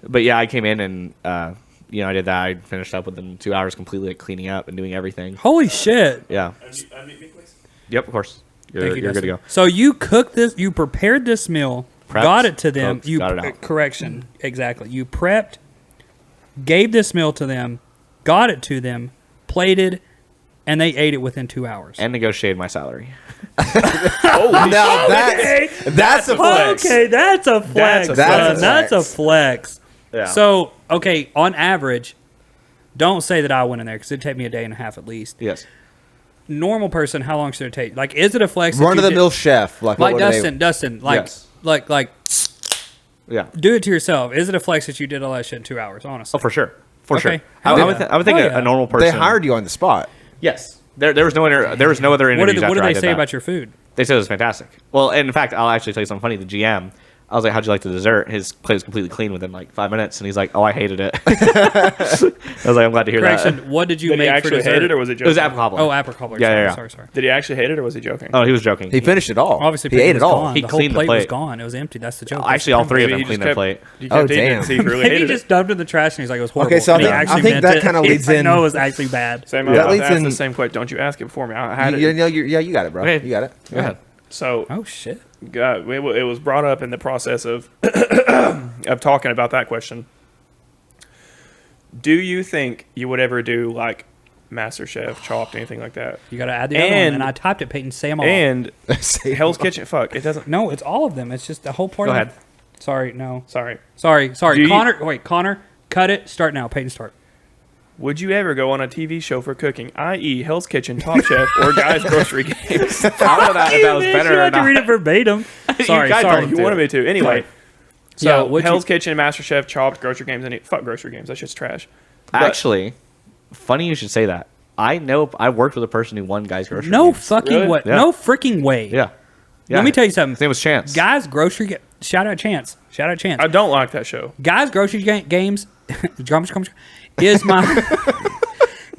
But yeah, I came in and I did that. I finished up within 2 hours, completely like, cleaning up and doing everything. Holy shit! Yeah. Yep, of course. You're Thank you, good to Dustin. go. So you cooked this, you prepared this meal, Prepped, got it to them. cooked, You got it out. correction exactly. You prepped, gave this meal to them, got it to them, plated, and they ate it within 2 hours. And negotiated my salary. Now that's a flex. Okay, that's a flex. That's a That's flex. a flex. Yeah. So, okay, on average, don't say that I went in there because it'd take me a day and a half at least. Yes. Normal person, how long should it take? Like, is it a flex? that Run you of the did- mill chef, like Like what were they- Dustin, like, Yes. like, Yeah. do it to yourself. Is it a flex that you did all that shit in 2 hours? Honestly, Oh, for sure. For Okay. sure. Hell I would, yeah. I would think Hell a yeah. normal person. They hired you on the spot. Yes. There was no other interviews what did after I they did say that. about your food? They said it was fantastic. Well, and in fact, I'll actually tell you something funny. The GM, I was like, "How'd you like the dessert?" His plate was completely clean within like 5 minutes, and he's like, "Oh, I hated it." I was like, "I'm glad to hear Correction. that." What did you Did he make for actually dessert? hate it or was it It joking? was apple cobbler. Oh, apple cobbler. Yeah, sorry, yeah, yeah. sorry. Did he actually hate it or was he joking? Oh, he was joking. He finished it all. Obviously, he Peyton ate was it all. Gone. He the whole cleaned the plate was plate. gone. It was empty. That's the joke. Actually, all 3 of Maybe them he cleaned just their plate. He kept eating it damn. and see if he really Maybe he hated just it. dumped in the trash and he's like, it was horrible. Okay, so I And he think- I actually think meant that it. kinda He's leads like, in- No, it was actually bad. Same. That leads That's in- the same question. Don't you ask it before me? I had You it. know, you got it, bro. Go ahead. You got it. Go ahead. So Oh shit. it was brought up in the process of of talking about that question. Do you think you would ever do like MasterChef, Chopped, anything like that? You got to add the other one. And- And I typed it, Peyton. Say them all. And Say- Hell's Kitchen. Fuck, it doesn't. No, it's all of them. It's just the whole part Go of ahead. it. Sorry, no. Sorry. Sorry. Do you- Connor, cut it. Start now. Peyton, start. Would you ever go on a TV show for cooking, i.e., Hell's Kitchen, Top Chef, or Guys Grocery Games? I don't know if that was better You or had to not. read it verbatim. Sorry, guys sorry. don't You wanted me to. Anyway. So, Yeah, what'd you- Hell's Kitchen, MasterChef, Chopped, Grocery Games, and fuck Grocery Games. That shit's trash. But- Actually, funny you should say that. I know I worked with a person who won Guys Grocery No Games. fucking Really? way. Yeah. No freaking way. Yeah. Yeah. Let me tell you something. His name was Chance. Guys, shout out Chance. Shout out Chance. I don't like that show. Guys, games is my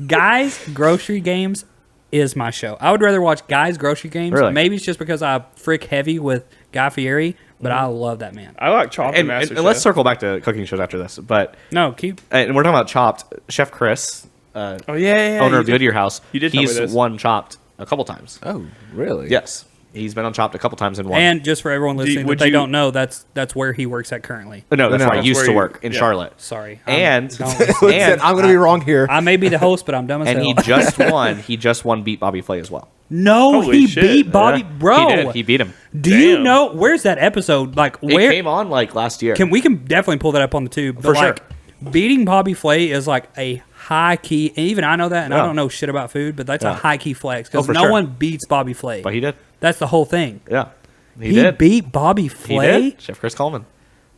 Guys Grocery Games is my show. I would rather watch Guys Grocery Games. Really? Maybe it's just because I frick heavy with Guy Fieri, but I love that man. I like Chopped and, and, MasterChef. and let's circle back to cooking shows after this. But No, keep and we're talking about Chopped. Chef Chris, Oh, yeah. owner you of did- Goodyear House, you did tell me he's this. won Chopped a couple times. Oh, really? Yes, he's been on Chopped a couple times and won. and just for everyone listening would that they you- don't know, that's where he works at currently. no, that's No, where I that's used where to you- work in yeah. Charlotte. Sorry. And Don't- Listen, and I'm going to be wrong here. I may be the host, but I'm dumb as and hell. he just won. He just won Beat Bobby Flay as well. no, Holy he shit. beat Bobby, Yeah, bro. he did. He beat him. Do you Damn. know where's that episode? Like It where came on like last year. we can definitely pull that up on the tube. But For sure. like beating Bobby Flay is like a high key. And even I know that, and I Yeah. don't know shit about food, but that's a Yeah. high key flex because for no sure. one beats Bobby Flay. But he did. That's the whole thing. Yeah, He did. beat Bobby He Flay. did. Chef Chris Coleman.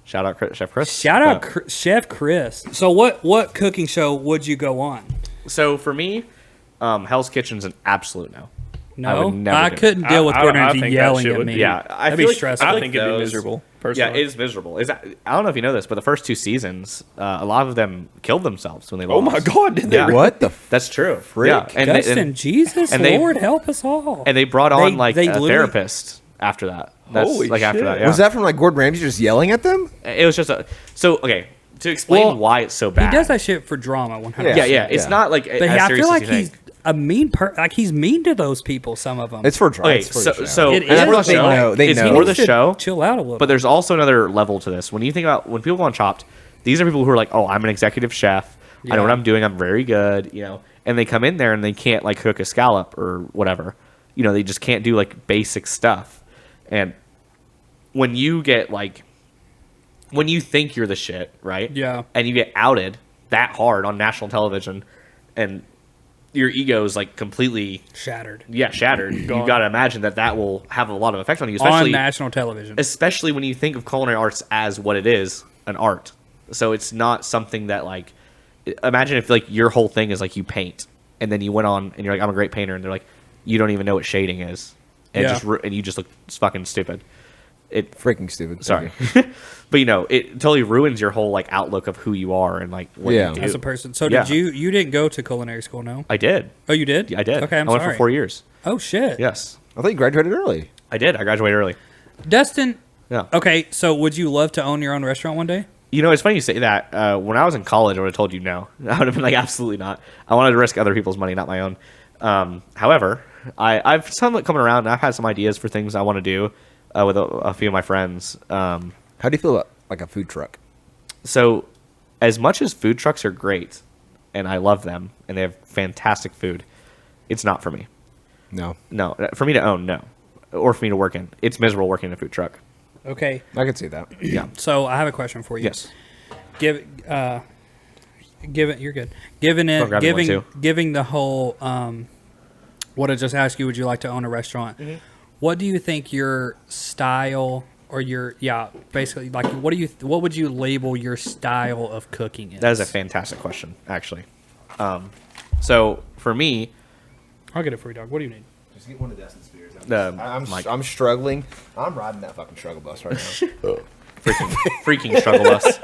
Shout out Chef Chris. Shout out But- Chef Chris. So what cooking show would you go on? So for me, Hell's Kitchen's an absolute no. No, would never I do it. couldn't deal with I Gordon think Ramsay that yelling shit at would me. be- Yeah, I That'd feel be like- stressful. I feel think like it'd be those- miserable. Yeah, Personally. it is miserable. I don't know if you know this, but the first 2 seasons, a lot of them killed themselves when they Oh lost. my God! Did they? Yeah. What the? That's true. Frick. Yeah, and they, Dustin, Jesus, and they- Lord, help us all. and they brought on They- like they a literally- therapist after that. That's Holy like after shit. that. Yeah. Was that from like Gordon Ramsay just yelling at them? It was just a okay to explain Well, why it's so He bad. does that shit for drama, 100%. Yeah. It's Yeah. not like But as I serious feel as like you he's think. a mean like he's mean to those people. Some of them. It's for drama. Okay, It's for so the show. so It it's is for the for show. know- they It's know. for He the needs to show. chill out a little. But there's also another level to this. When you think about when people go on Chopped, these are people who are like, "Oh, I'm an executive chef. I know Yeah. what I'm doing. I'm very good." And they come in there and they can't like cook a scallop or whatever. They just can't do like basic stuff. And when you get like, when you think you're the shit, right? Yeah. And you get outed that hard on national television, and your ego is like completely shattered shattered. You got to imagine that will have a lot of effect on you, especially on national television. especially when you think of culinary arts as what it is, an art. So it's not something that like, imagine if like your whole thing is like you paint and then you went on and you're like, I'm a great painter. And they're like, you don't even know what shading is. And, Yeah. and you just look fucking stupid. It, Freaking stupid. sorry. But it totally ruins your whole like outlook of who you are and like what Yeah. you do. As a person. So Yeah. did you didn't go to culinary school? No. I did. Oh, you did? I did. Okay, I'm I went sorry. for 4 years. Oh shit. Yes. I thought you graduated early. I did. I graduated early. Dustin. Yeah. Okay, so would you love to own your own restaurant one day? It's funny you say that. When I was in college, I would have told you no. I would have been like, absolutely not. I wanted to risk other people's money, not my own. However, I've somewhat coming around, and I've had some ideas for things I want to do with a few of my friends. How do you feel about like a food truck? So, as much as food trucks are great, and I love them, and they have fantastic food, it's not for me. No, No, for me to own, no. Or for me to work in. It's miserable working in a food truck. Okay. I could see that. Yeah. So I have a question for you. Yes. Give it. You're good. Given I'll it, grab you one, giving, too. giving the whole. What I just asked you, would you like to own a restaurant? Mm-hmm. What do you think your style or basically like what would you label your style of cooking is? That is a fantastic question, actually. So, for me, I'll get it for you, dog. What do you need? Just get one of Dustin's beers. Mike. I'm struggling. I'm riding that fucking struggle bus right now. freaking struggle bus.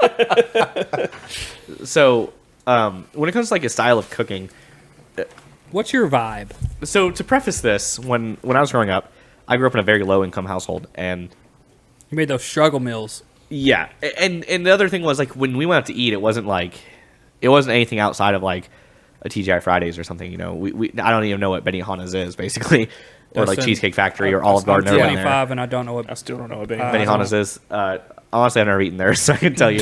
So, when it comes to like a style of cooking, What's your vibe? so to preface this, when I was growing up, I grew up in a very low income household, and You made those struggle meals. yeah, and the other thing was like when we went out to eat, it wasn't anything outside of like a TGI Fridays or something. We I don't even know what Benihana's is basically, or like Listen, Cheesecake Factory or Olive Garden. I'm Everything there. 25 and I don't know I what. still don't know what Benihana's is. Honestly, I've never eaten there, so I can tell you.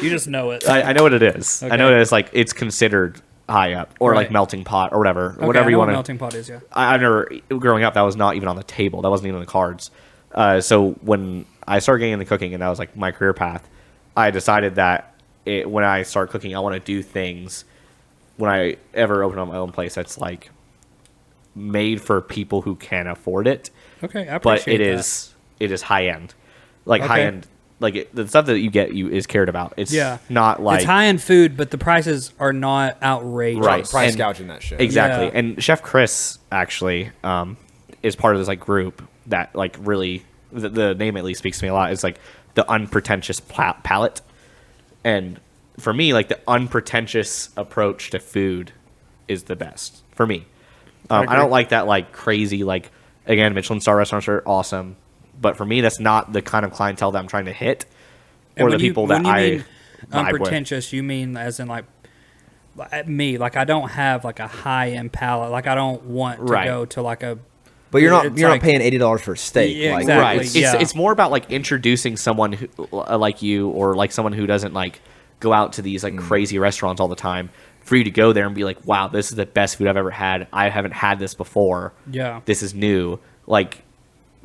You just know it. I know what it is. I know Okay. that it's like it's considered high up or like Right. melting pot or whatever, Okay, whatever I you know want what to. melting pot is. Yeah. I never growing up that was not even on the table. That wasn't even on the cards. So when I started getting into cooking and that was like my career path, I decided that when I start cooking, I want to do things when I ever open up my own place that's like made for people who can afford it. Okay, I But appreciate it is high end, like Okay. high end. Like the stuff that you get is cared about. It's Yeah. not like it's high end food, but the prices are not outrageous. Right. Price And- gouging that shit. Exactly. Yeah. And Chef Chris actually is part of this like group that like really the name at least speaks to me a lot. It's like the unpretentious palate. And for me, like the unpretentious approach to food is the best for me. I agree. don't like that like crazy like again Michelin star restaurants are awesome, but for me that's not the kind of clientele that I'm trying to hit And or the when you- people when that you I mean vibe with. unpretentious, you mean as in like me? Like I don't have like a high end palate. Like I don't want to Right. go to like a. But you're It's not like- paying $80 for a steak. Yeah, like, exactly. Right. It's, yeah. it's more about like introducing someone who, like you or like someone who doesn't like go out to these like crazy restaurants all the time for you to go there and be like, wow, this is the best food I've ever had. I haven't had this before. Yeah. This is new. Like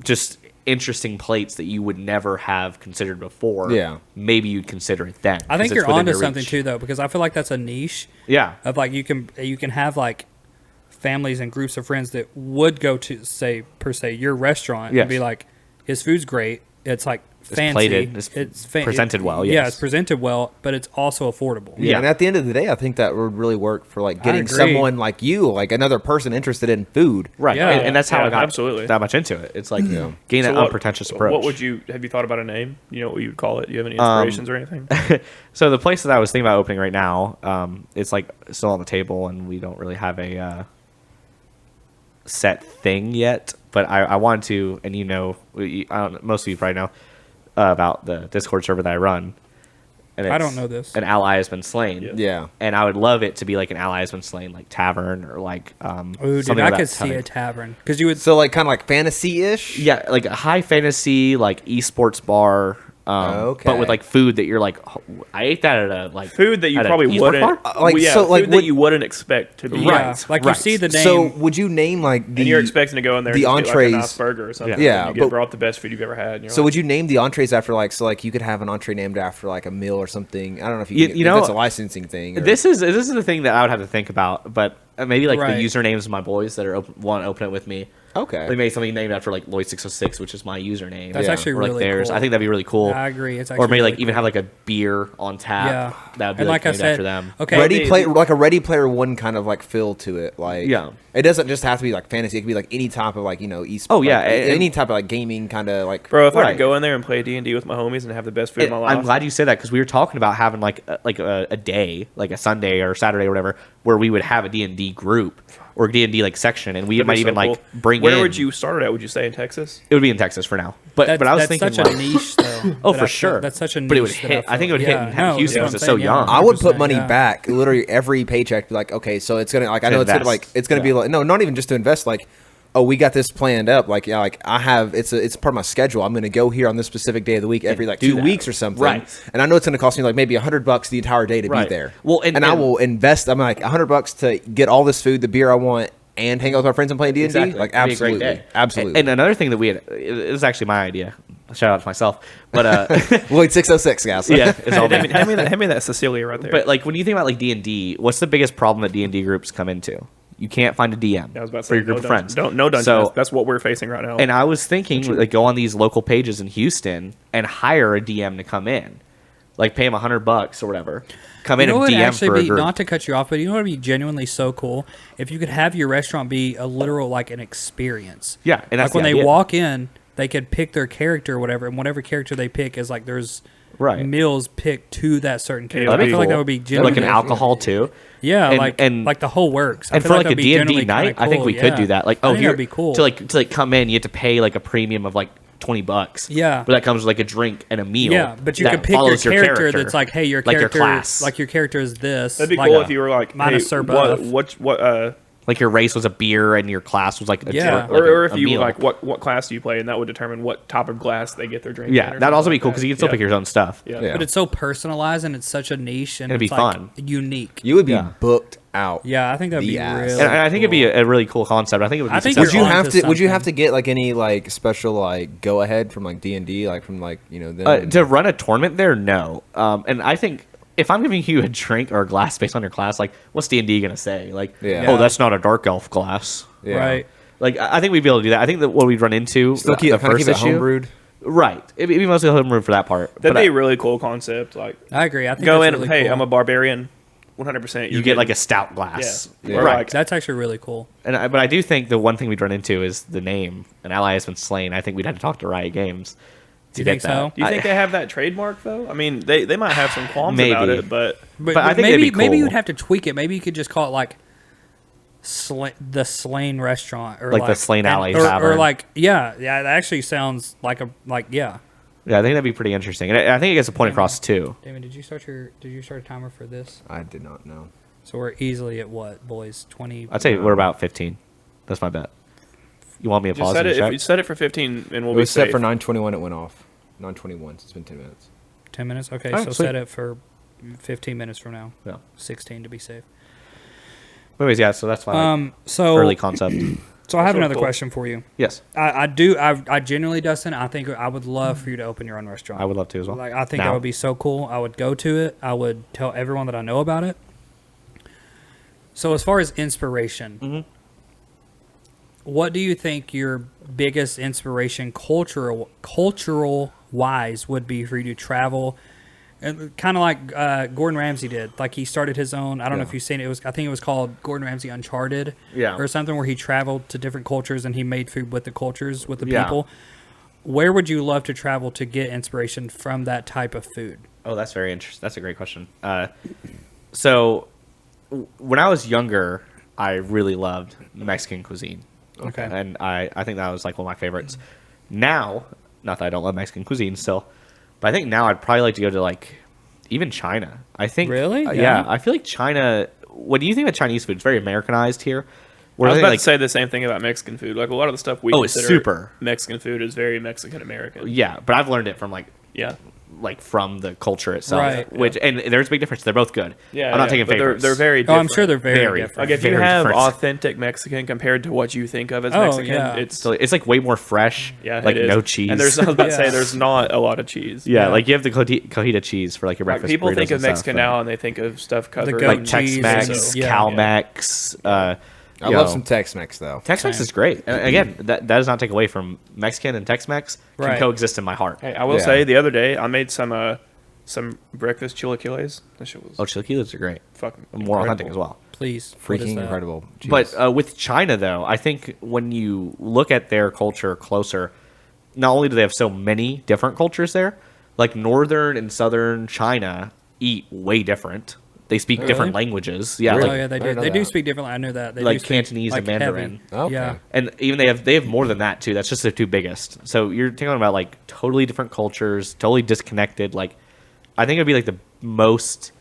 just interesting plates that you would never have considered before. Yeah. Maybe you'd consider it then. I think 'cause it's you're within onto your something reach. too, though, because I feel like that's a niche Yeah. of like you can have like families and groups of friends that would go to say per se your restaurant Yes. and be like, his food's great. it's like It's fancy. plated, it's presented well, Yeah, yes. it's presented well, but it's also affordable. Yeah, Yeah. and at the end of the day, I think that would really work for like getting agree. someone like you, like another person interested in food. Right. Yeah. And that's how Yeah, I got absolutely. that much into it. It's like getting that So unpretentious approach. What would have you thought about a name? You know what you would call it? Do you have any inspirations or anything? So the place that I was thinking about opening right now, it's like still on the table, and we don't really have a set thing yet. But I wanted to, and I don't. Most of you probably know about the Discord server that I run. And I it's don't know this. An ally has been slain. Yeah. Yeah. And I would love it to be like an ally has been slain, like tavern or like Ooh, dude, something I of that could see kind. a tavern because you would. So like kind of like fantasy-ish. Yeah, like a high fantasy, like esports bar. Okay. But with like food that you're like, I ate that at a like Food that you at an probably esports wouldn't, bar? Like, yeah, so, like, food that would- you wouldn't expect to be. Yeah, Right, like right. you see the name. So would you name like the? And you're expecting to go in there the and just get, entrees. like a nice burger or something. Yeah. and you but- get brought the best food you've ever had. And you're So like, would you name the entrees after like you could have an entree named after like a meal or something? I don't know if You if know, it's a licensing thing. Or, This is the thing that I would have to think about, but maybe like Right. the usernames of my boys that are want to open it with me. okay. They made something named after like Lloyd606, which is my username. That's Yeah. actually or like really theirs. cool. I think that'd be really cool. I agree. It's Or actually maybe like really even cool. have like a beer on tap. Yeah. That would be And like, like I named said, after them. okay, Ready Player like a Ready Player One kind of like feel to it. Like Yeah. it doesn't just have to be like fantasy. It could be like any type of like esports. Oh, yeah, like, and- any type of like gaming kind of like. bro, if I Right. could go in there and play D&D with my homies and have the best food of my life, I'm glad you said that because we were talking about having like a day, like a Sunday or Saturday or whatever, where we would have a D&D group or D&D like section, and we that'd be might so even cool. like bring Where in. would you start it at? Would you stay in Texas? It would be in Texas for now, but That's, I was that's thinking such like, a niche though. Oh, that for I feel- sure. That's such a niche. But it would that hit- feel- I think it would hit yeah, in no, Houston that's because what I'm it's so saying, young. yeah, I would put 100%, money yeah. back. Literally every paycheck. Be like, okay, so it's gonna like I To know it's gonna invest. like it's gonna be Yeah. like no, not even just to invest. Like, oh, we got this planned up. Like, yeah, like I have it's part of my schedule. I'm gonna go here on this specific day of the week every like do 2 that. weeks or something. Right. And I know it's gonna cost me like maybe $100 the entire day to Right. be there. Well, and I will invest. I'm like $100 to get all this food, the beer I want, and hang out with my friends and play D&D. Exactly. Like It'd be a great absolutely, day. absolutely. And another thing that we had, it was actually my idea. Shout out to myself, but Lloyd 606 guys. yeah, it's all hand, me. me, hand me that Cecilia right there. But like when you think about like D&D, what's the biggest problem that D&D groups come into? You can't find a DM I was about to for say, your group no of friends. No dungeon. So, That's what we're facing right now. and I was thinking, like, go on these local pages in Houston and hire a DM to come in, like pay him $100 or whatever, come You in know and what would DM actually for a be, group. not to cut you off, but you know what would be genuinely so cool? If you could have your restaurant be a literal, like, an experience. Yeah, and that's like when the they idea. walk in, they could pick their character or whatever, and whatever character they pick is like there's Right. meals picked to that certain character. That'd I be feel like that cool. would be like genuinely an alcohol too. Yeah, and- like the whole works. I And feel for like like a that'd be D&D genuinely night, kinda I think cool, we could yeah. do that. Like, I oh, think here that'd be cool. to like come in, you have to pay like a premium of like $20. Yeah. but that comes with like a drink and a meal. Yeah, but you that could pick your follows character, that's like, hey, your like your character, class. like your character is this. That'd be like, cool if you were like, minus hey, Sir Buff. what like your race was a beer and your class was like a Yeah. drink, or like if a you meal. like what class do you play, and that would determine what type of glass they get their drink. Yeah, in or that'd also something be like cool that. because you can still Yeah. pick your own stuff. Yeah. Yeah. But it's so personalized and it's such a niche and It'd be it's like fun. unique. You would be Yeah. booked out. Yeah, I think that'd The be ass. really. And I think it'd be cool. a really cool concept. I think it would be I think successful. Would you You're have onto to? Would you have something. to get like any like special like go ahead from like D&D like from like them? To run a tournament there, no. And I think if I'm giving you a drink or a glass based on your class, like what's D&D gonna say? Like, Yeah. oh, that's not a dark elf glass. Yeah. Right. Like I think we'd be able to do that. I think that what we'd run into Still keep the kind of first keep it issue, homebrewed. right? It'd be mostly homebrewed for that part. That'd But be I- a really cool concept. Like, I agree. I think go that's in. really Hey, cool. I'm a barbarian. 100%. you get like a stout glass, Yeah. Yeah. Or right? like, That's actually really cool. But I do think the one thing we'd run into is the name. An ally has been slain. I think we'd have to talk to Riot Games. To You get think that. so? do you think they have that trademark though? I mean, they might have some qualms about Maybe. it, but But, I think it'd maybe be maybe cool. you'd have to tweak it. Maybe you could just call it like the Slain Restaurant or Like the Slain Alley or Tavern. like yeah, that actually sounds like yeah. Yeah, I think that'd be pretty interesting, and I think it gets a point across too. Damon, did you start a timer for this? I did not know. So we're easily at what, boys? 20. I'd say we're about 15. That's my bet. You want me to just pause set and it. check? If you set it for 15, and we'll It be was set safe. for 9:21. It went off. 9:21. So it's been 10 minutes. 10 minutes. Okay, Alright, so sweet. set it for 15 minutes from now. Yeah. 16 to be safe. Anyways, yeah. So that's fine. So Early concept. so I have That's another cool. question for you. Yes, I genuinely, Dustin, I think I would love for you to open your own restaurant. I would love to as well. Like, I think Now. that would be so cool. I would go to it. I would tell everyone that I know about it. So as far as inspiration, what do you think your biggest inspiration cultural wise would be for you to travel? And kind of like Gordon Ramsay did. Like he started his own. I don't know if you've seen it. I think it was called Gordon Ramsay Uncharted. Yeah. Or something where he traveled to different cultures and he made food with the cultures with the Yeah. people. Where would you love to travel to get inspiration from that type of food? Oh, that's very interesting. That's a great question. When I was younger, I really loved Mexican cuisine. Okay. And I think that was like one of my favorites. Now, not that I don't love Mexican cuisine still, but I think now I'd probably like to go to like even China. I think Really? yeah. Yeah. I feel like China. What do you think of Chinese food? It's very Americanized here. Where I was they, about like, to say the same thing about Mexican food. Like a lot of the stuff we Oh, it's consider super. Mexican food is very Mexican American. yeah, but I've learned it from Yeah. from the culture itself. Right. Which and there's a big difference. They're both good. Yeah. I'm not yeah, taking but favorites. They're very Oh, different. I'm sure they're very different. Like if you very have different. authentic Mexican compared to what you think of as Oh, Mexican, yeah. It's like way more fresh. yeah, like it is. no cheese. And there's I was about to say Yeah. there's not a lot of cheese. yeah, Yeah. like you have the cojita cheese for like your Like breakfast. people burritos think of and stuff, Mexican but- now and they think of stuff covered goat like in cheese Tex-Mex, and so- yeah. Cal-Mex. I love some Tex-Mex though. Tex-Mex Same. is great. And again, that does not take away from Mexican and Tex-Mex can Right. coexist in my heart. Hey, I will Yeah. say the other day I made some breakfast chilaquiles. That shit was Oh, chilaquiles are great. fucking More authentic incredible. as well. Please. What is Freaking that? incredible. Jeez. But with China, though, I think when you look at their culture closer, not only do they have so many different cultures there, like northern and southern China eat way different. They speak different languages. Yeah, Really? Oh yeah, they I do. didn't know They do that. speak differently. I know that. They Like do speak, Cantonese and like, Mandarin. heavy. Okay. Yeah. and even they have more than that too. That's just the two biggest. So you're talking about like totally different cultures, totally disconnected. Like I think it'd be like the most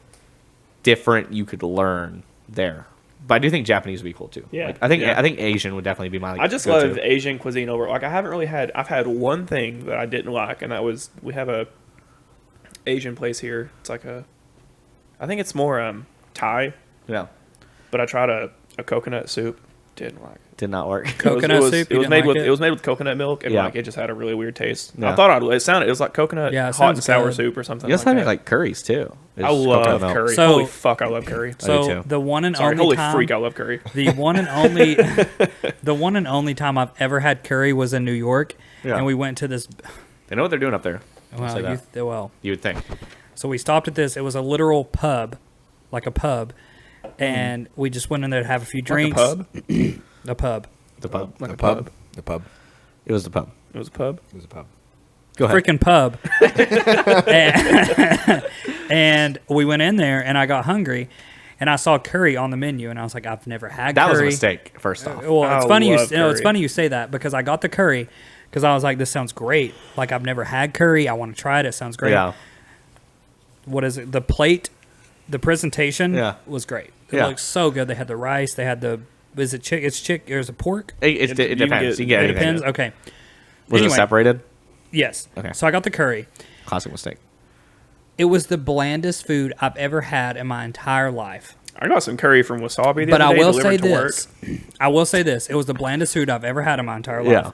different you could learn there. But I do think Japanese would be cool too. Yeah, Like, I think yeah. Asian would definitely be my. I just go-to. love Asian cuisine over. Like I haven't really had. I've had one thing that I didn't like, and that was we have a Asian place here. It's like I think it's more Thai, Yeah, but I tried a coconut soup. Didn't like it. did not work. Coconut soup? It You was didn't made like with it? it was made with coconut milk, and Yeah. like it just had a really weird taste. Yeah. I thought it was like coconut Yeah, it hot and sounds sour good. soup or something. You also like have that. like curries too. I It's love coconut milk. curry. So- Holy fuck, I love curry. So too. the one and Sorry, only holy time, freak, I love curry. the one and only, the one and only time I've ever had curry was in New York, Yeah. and we went to this. They know what they're doing up there. I'll say that. Well, You would think. so we stopped at this. It was a literal pub, like a pub, and we just went in there to have a few drinks. Like a pub. A pub. The pub. Like The a pub. pub. The pub. It was the pub. It was a pub. It was a pub. Go ahead. Freaking pub. and we went in there, and I got hungry, and I saw curry on the menu, and I was like, I've never had That curry. was a mistake. First off. Well, it's I funny you love it's curry. funny you say that because I got the curry because I was like, this sounds great. Like I've never had curry. I want to try it. It sounds great. Yeah. What is it? The plate, the presentation Yeah. was great. It Yeah. looked so good. They had the rice. They had the is it chick? It's chick. There's a pork. It You can depends. get- You can get It anything. depends. Okay. Was Anyway. it separated? Yes. Okay. So I got the curry. Classic mistake. It was the blandest food I've ever had in my entire life. I got some curry from Wasabi the But I other day will say delivered to work. this. I will say this. It was the blandest food I've ever had in my entire life. Yeah.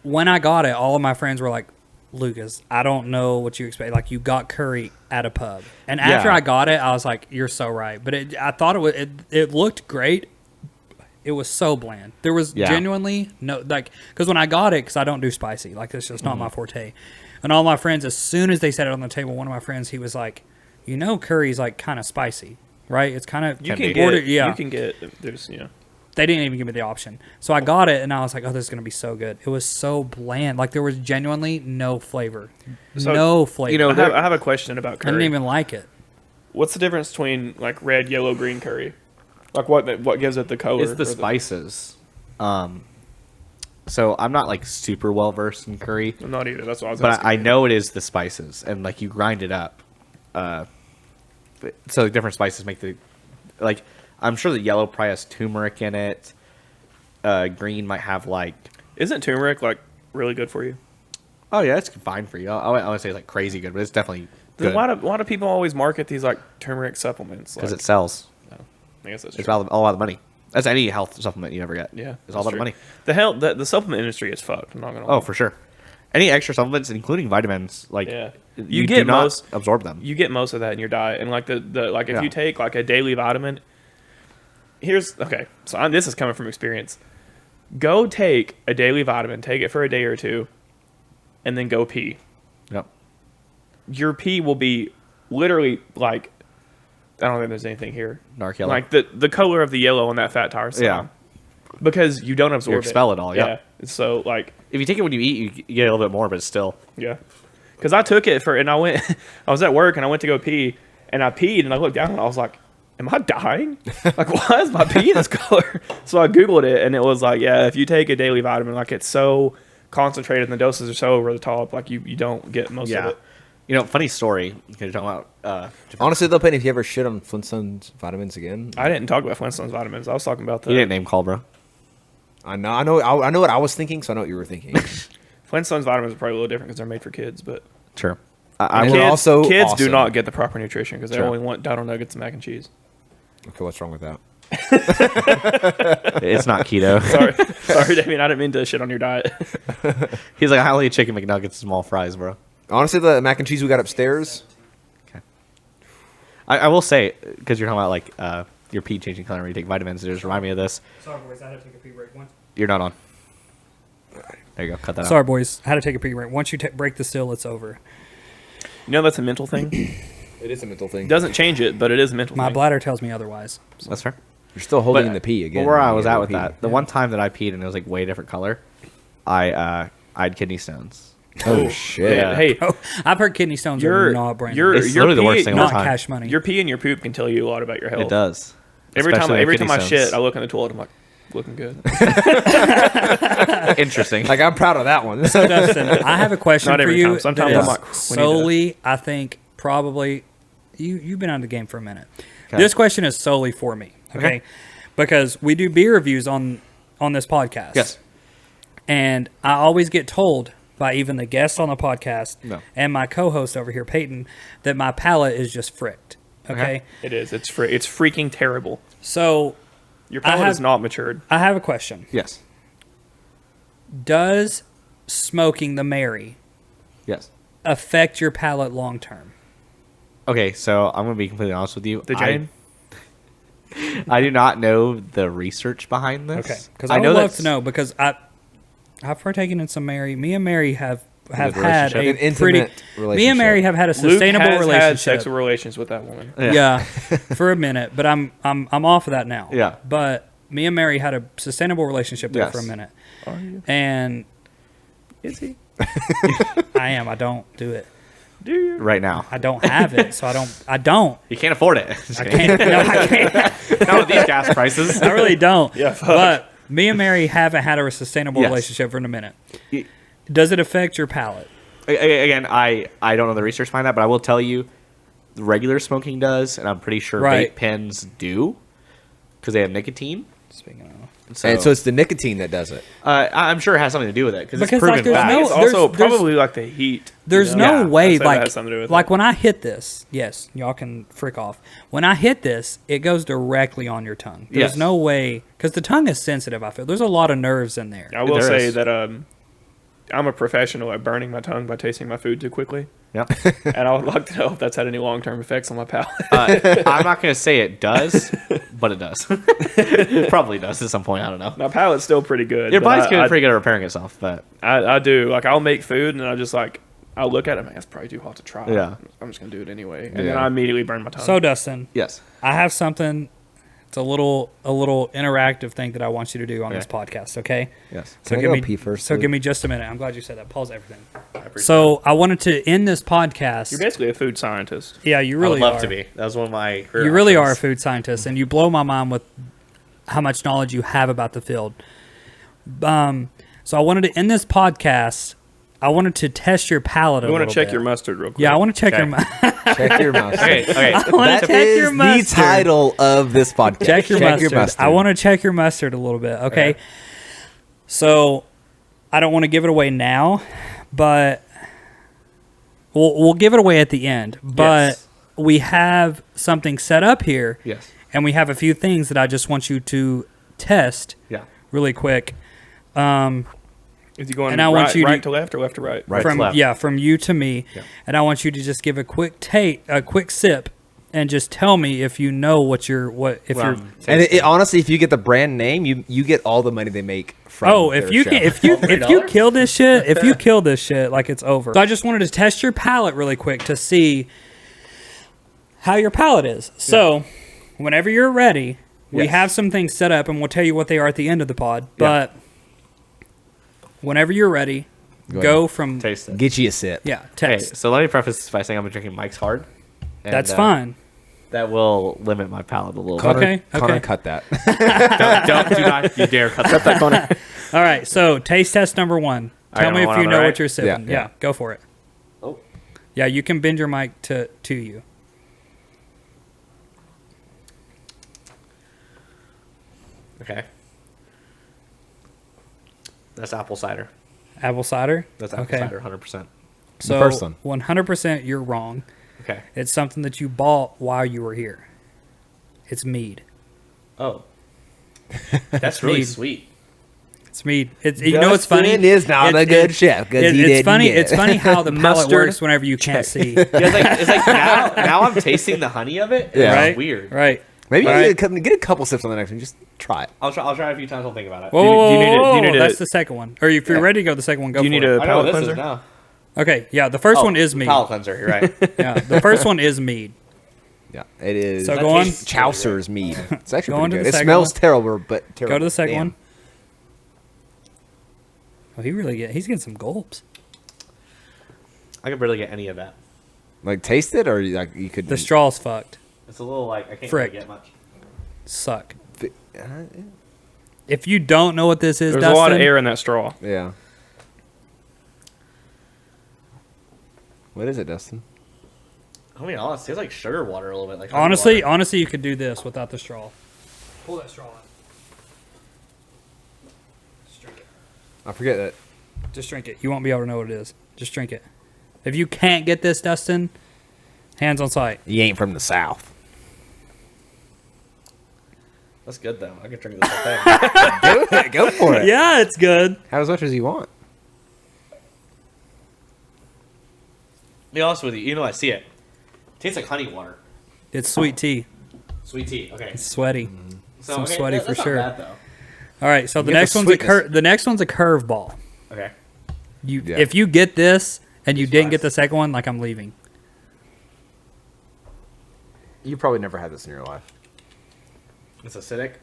When I got it, all of my friends were like, Lucas, I don't know what you expect. Like, you got curry at a pub. And after Yeah. I got it, I was like, you're so right. But I thought it looked great. It was so bland. There was Yeah. genuinely no, like, because when I got it, because I don't do spicy, like, it's just not my forte. And all my friends, as soon as they set it on the table, one of my friends, he was like, you know, curry's like kind of spicy, right? It's kind of, You Can can be. get. Order- yeah. You can get. There's they didn't even give me the option. So I got it, and I was like, oh, this is going to be so good. It was so bland. Like, there was genuinely no flavor. So, no flavor. you know, I have a question about I curry. didn't even like it. What's the difference between like red, yellow, green curry? Like what gives it the color? It's the or spices. So I'm not like super well versed in curry, I'm not either. That's what I was. but asking. I know it is the spices, and like you grind it up. So the different spices make the like. I'm sure the yellow probably has turmeric in it. Green might have like. Isn't turmeric like really good for you? Oh yeah, it's fine for you. I want to say like crazy good, but it's definitely Then good why do people always market these like turmeric supplements? because Like, it sells. I guess that's It's true. all about the money. That's any health supplement you ever get. Yeah, it's all that's about the true. money. The supplement industry is fucked. I'm not gonna. Oh, lie. for sure. Any extra supplements, including vitamins, like Yeah. you You do get not most- absorb them. You get most of that in your diet, and like the like if Yeah. you take like a daily vitamin, here's okay. So this is coming from experience. Go take a daily vitamin, take it for a day or two, and then go pee. Yep. Your pee will be literally like, I don't think there's anything here. Dark yellow. Like the color of the yellow on that fat tire slime. Yeah. Because you don't absorb You expel it all, yeah. So like, If you take it when you eat, you get a little bit more, but still. yeah. Because I took it and I went, I was at work and I went to go pee and I peed and I looked down and I was like, am I dying? Like, why is my pee this color? So I Googled it and it was like, yeah, if you take a daily vitamin, like it's so concentrated and the doses are so over the top, like you don't get most of Yeah. it. You know, funny story. Because you're talking about. Honestly, though, Penny, if you ever shit on Flintstones vitamins again, I didn't talk about Flintstones vitamins. I was talking about the You didn't name call, bro. I know what I was thinking, so I know what you were thinking. Flintstones vitamins are probably a little different because they're made for kids, but Sure. And will- they're also kids do awesome. not get the proper nutrition because they Sure. only want dino nuggets and mac and cheese. Okay, what's wrong with that? It's not keto. Sorry, Damien. I didn't mean to shit on your diet. He's like, I only eat chicken McNuggets and small fries, bro. Honestly, the mac and cheese we got upstairs. I will say, because you're talking about like your pee changing color when you take vitamins, it just remind me of this. Sorry, boys. I had to take a pee break once. You're not on. There you go. Cut that Sorry, out. boys. I had to take a pee break. Once you break the seal, it's over. You know that's a mental thing. It is a mental thing. It doesn't change it, but it is a mental My thing. bladder tells me otherwise. That's fair. You're still holding But- the pee again. But where I when was you at go with pee. that, the one time that I peed and it was like way different color, I had kidney stones. Oh shit! Yeah. Hey, Oh, I've heard kidney stones your are not brain. your It's your literally the pee, worst thing of all not time. cash money. Your pee and your poop can tell you a lot about your health. It does. Every time Especially every kidney time I stones. shit, I look in the toilet. I'm like, looking good. Interesting. Like I'm proud of that one. So Dustin, I have a question Not for every you. time. Sometimes that I'm is like, we need to- solely, I think, probably, you've been out of the game for a minute. Okay. This question is solely for me, okay? Because we do beer reviews on this podcast. Yes. And I always get told by even the guests on the podcast No. and my co-host over here, Peyton, that my palate is just fricked. Okay. It is. It's It's freaking terrible. So Your palate have- is not matured. I have a question. Yes. Does smoking the Mary Yes. affect your palate long term? Okay, so I'm gonna be completely honest with you. The Jane. I do not know the research behind this. Okay, because I would love that's- to know because I've partaken in some Mary. Me and Mary have Good had relationship. a An intimate pretty. relationship. Me and Mary have had a Luke sustainable has had relationship. sexual relations with that woman. Yeah, for a minute, but I'm off of that now. Yeah. But me and Mary had a sustainable relationship there for a Yes. minute, Are you? and Is he? I am. I don't do it. Do you? Right now, I don't have it, so I don't. you can't afford it. Just I kidding. can't. No, I can't. Not with these gas prices. I really don't. Yeah, fuck. But me and Mary haven't had a sustainable Yes. relationship for a minute. Y- Does it affect your palate? Again, I don't know the research behind that, but I will tell you, the regular smoking does, and I'm pretty sure Right. vape pens do, because they have nicotine. Speaking of. And so it's the nicotine that does it. I'm sure it has something to do with it because it's Because, proven like, there's fact. I think it's there's- also there's- probably like the heat. There's you know? no way, I'd say that like, has something to do with like it. when I hit this, yes, y'all can frick off. When I hit this, it goes directly on your tongue. There's Yes. no way, because the tongue is sensitive, I feel. There's a lot of nerves in there. I will There say is. that I'm a professional at burning my tongue by tasting my food too quickly, Yep. and I would like to know if that's had any long-term effects on my palate. I'm not going to say it does, but it does. It probably does at some point. I don't know. My palate's still pretty good. Your but body's getting I, pretty good at repairing itself, but I do. Like, I'll make food, and I just like, I'll look at it, man, that's probably too hot to try. Yeah. I'm just gonna do it anyway, and then Yeah. I immediately burn my tongue. So, Dustin, yes. I have something. It's a little interactive thing that I want you to do on Okay. this podcast, okay? Yes. So Can I give go me pee first, So Luke? give me just a minute. I'm glad you said that. Pause everything. So I wanted to end this podcast. You're basically a food scientist. Yeah, you I really would love are. to be. That was one of my. You really are a food scientist, and you blow my mind with how much knowledge you have about the field. So I wanted to end this podcast. I wanted to test your palate a We little want to check bit. your mustard real quick. Yeah, I want to check your Check your mouse. Okay. I want That to check is your the mustard. title of this podcast. Check your mustard. I want to check your mustard a little bit. Okay. Okay. So I don't want to give it away now, but we'll give it away at the end. But Yes. we have something set up here, Yes. and we have a few things that I just want you to test Yeah. really quick. Is he going And I want right, you to- right to left or left to right? Right from to left. from you to me, Yeah. and I want you to just give a quick sip, and just tell me if you know if Well, you're. And honestly, if you get the brand name, you get all the money they make from. Oh, if their you show. can, if you kill this shit, like it's over. So I just wanted to test your palate really quick to see how your palate is. So, whenever you're ready, we Yes. have some things set up, and we'll tell you what they are at the end of the pod. But whenever you're ready, go from Taste it. get you a sip. yeah, Okay, test. so let me preface this by saying I'm drinking Mike's Hard. And, That's fine. That will limit my palate a little Connor, bit. Okay, Connor, okay. cut that. Do not you dare cut that corner. All right, so taste test number 1. All right, Tell me I'm if on you the know right? what you're sipping. Yeah, Yeah, yeah. go for it. Oh, Yeah, you can bend your mic to you. okay. That's apple cider. Apple cider. That's apple Okay. cider, 100%. So first one. 100% you're wrong. Okay. It's something that you bought while you were here. It's mead. Oh, that's really mead. sweet. It's mead. It's you know it's funny. Dustin is not a good chef because he It's didn't funny. get It's it. funny how the palate Mustard. works whenever you can't see. Yeah, it's like now I'm tasting the honey of it. Yeah. Right. It's weird. Right. Maybe All you right. get a couple sips on the next one. Just try it. I'll try a few times. I'll think about it. Whoa, Do you- whoa, do you need whoa, a- do you whoa, need a- that's the second one. Or if you're ready to go, the second one, go Do you for need it. a I know what palate this is cleanser? now. Okay, yeah, the first one is mead. Palate cleanser. You're right. Yeah, the first one is mead. Yeah, it is. So That go on. tastes Chaucer's mead. It's actually Go on pretty to good. the It second smells one. terrible, but terrible. Go to the second Damn. one. Oh, he's getting some gulps. I could barely get any of that. Like taste it, or like you could. The straw's fucked. It's a little like I can't Frick. really get much. Suck. Uh, If you don't know what this is, There's Dustin, a lot of air in that straw. yeah. What is it, Dustin? I'll be honest, it tastes like sugar water a little bit. Like honey honestly, water. you could do this without the straw. Pull that straw out. Just drink it. I forget that. Just drink it. You won't be able to know what it is. Just drink it. If you can't get this, Dustin, hands on sight. You ain't from the south. That's good though. I could drink this whole thing. Go for it. Yeah, it's good. Have as much as you want. Be honest with you, I see it. Tastes like honey water. It's sweet tea. Sweet tea. Okay. It's sweaty. So, some sweaty for that's not sure. bad, though. All right, so You the get next the one's sweetness. the next one's a curveball. Okay. Yeah. If you get this and you These didn't get fries. the second one, like I'm leaving. You probably never had this in your life. It's acidic.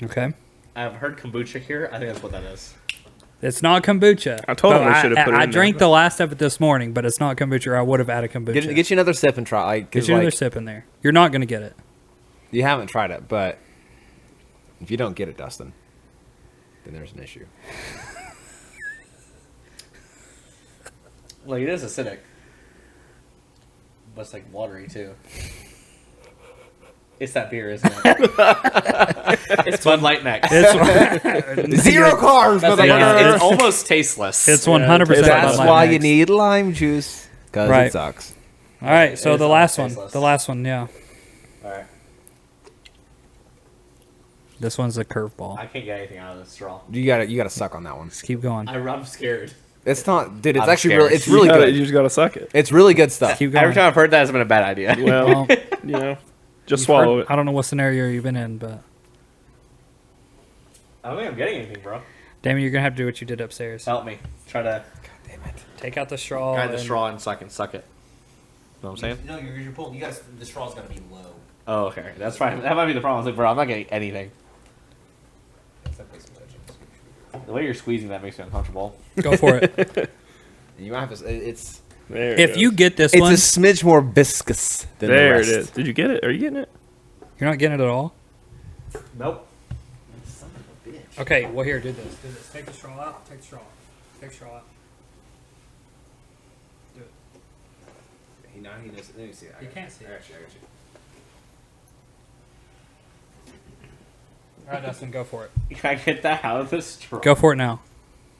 Okay. I've heard kombucha here. I think that's what that is. It's not kombucha. I told But him we should have put it I in there, drank but- the last of it this morning, but it's not kombucha. Or I would have added kombucha. Get you another sip and try. Like, 'cause, Get you another like, sip in there. You're not gonna get it. you haven't tried it, but if you don't get it, Dustin, then there's an issue. Like, it is acidic. But it's like watery, too. It's that beer, isn't it? It's Bud Light Next. It's Zero carbs, That's like, motherfucker. it's almost tasteless. it's 100%. That's Bud Light why Max. you need lime juice, because Right. it sucks. All right, so It is the last one. almost tasteless. The last one, yeah. Alright. This one's a curveball. I can't get anything out of this straw. You gotta suck on that one. Just keep going. I'm scared. It's not, dude. It's I'm actually scared. really, it's really good. You just gotta suck it. It's really good stuff. Keep going. Every time I've heard that, it's been a bad idea. Well, Well, you know, just you've swallow heard- it. I don't know what scenario you've been in, but I don't think I'm getting anything, bro. Damien, you're gonna have to do what you did upstairs. Help me. Try to Take out the straw. guide the and- straw and so I can suck it. Know what I'm saying? No, you're pulling. You got the straw's got to be low. Oh, okay. That's fine. That might be the problem. I was like, bro, I'm not getting anything. The way you're squeezing that makes me uncomfortable. Go for it. You might have to. It's There it If goes. you get this it's one, a smidge more viscous than the there rest. it is. Did you get it? Are you getting it? you're not getting it at all. Nope. Son of a bitch. Okay, well here, do this. Do this. Take the straw out. Take the straw. Take the straw out. Do it. Now he does. Let me see. You can't see it. I got you. All right, Dustin, go for it. Can I get that out of this straw? Go for it now.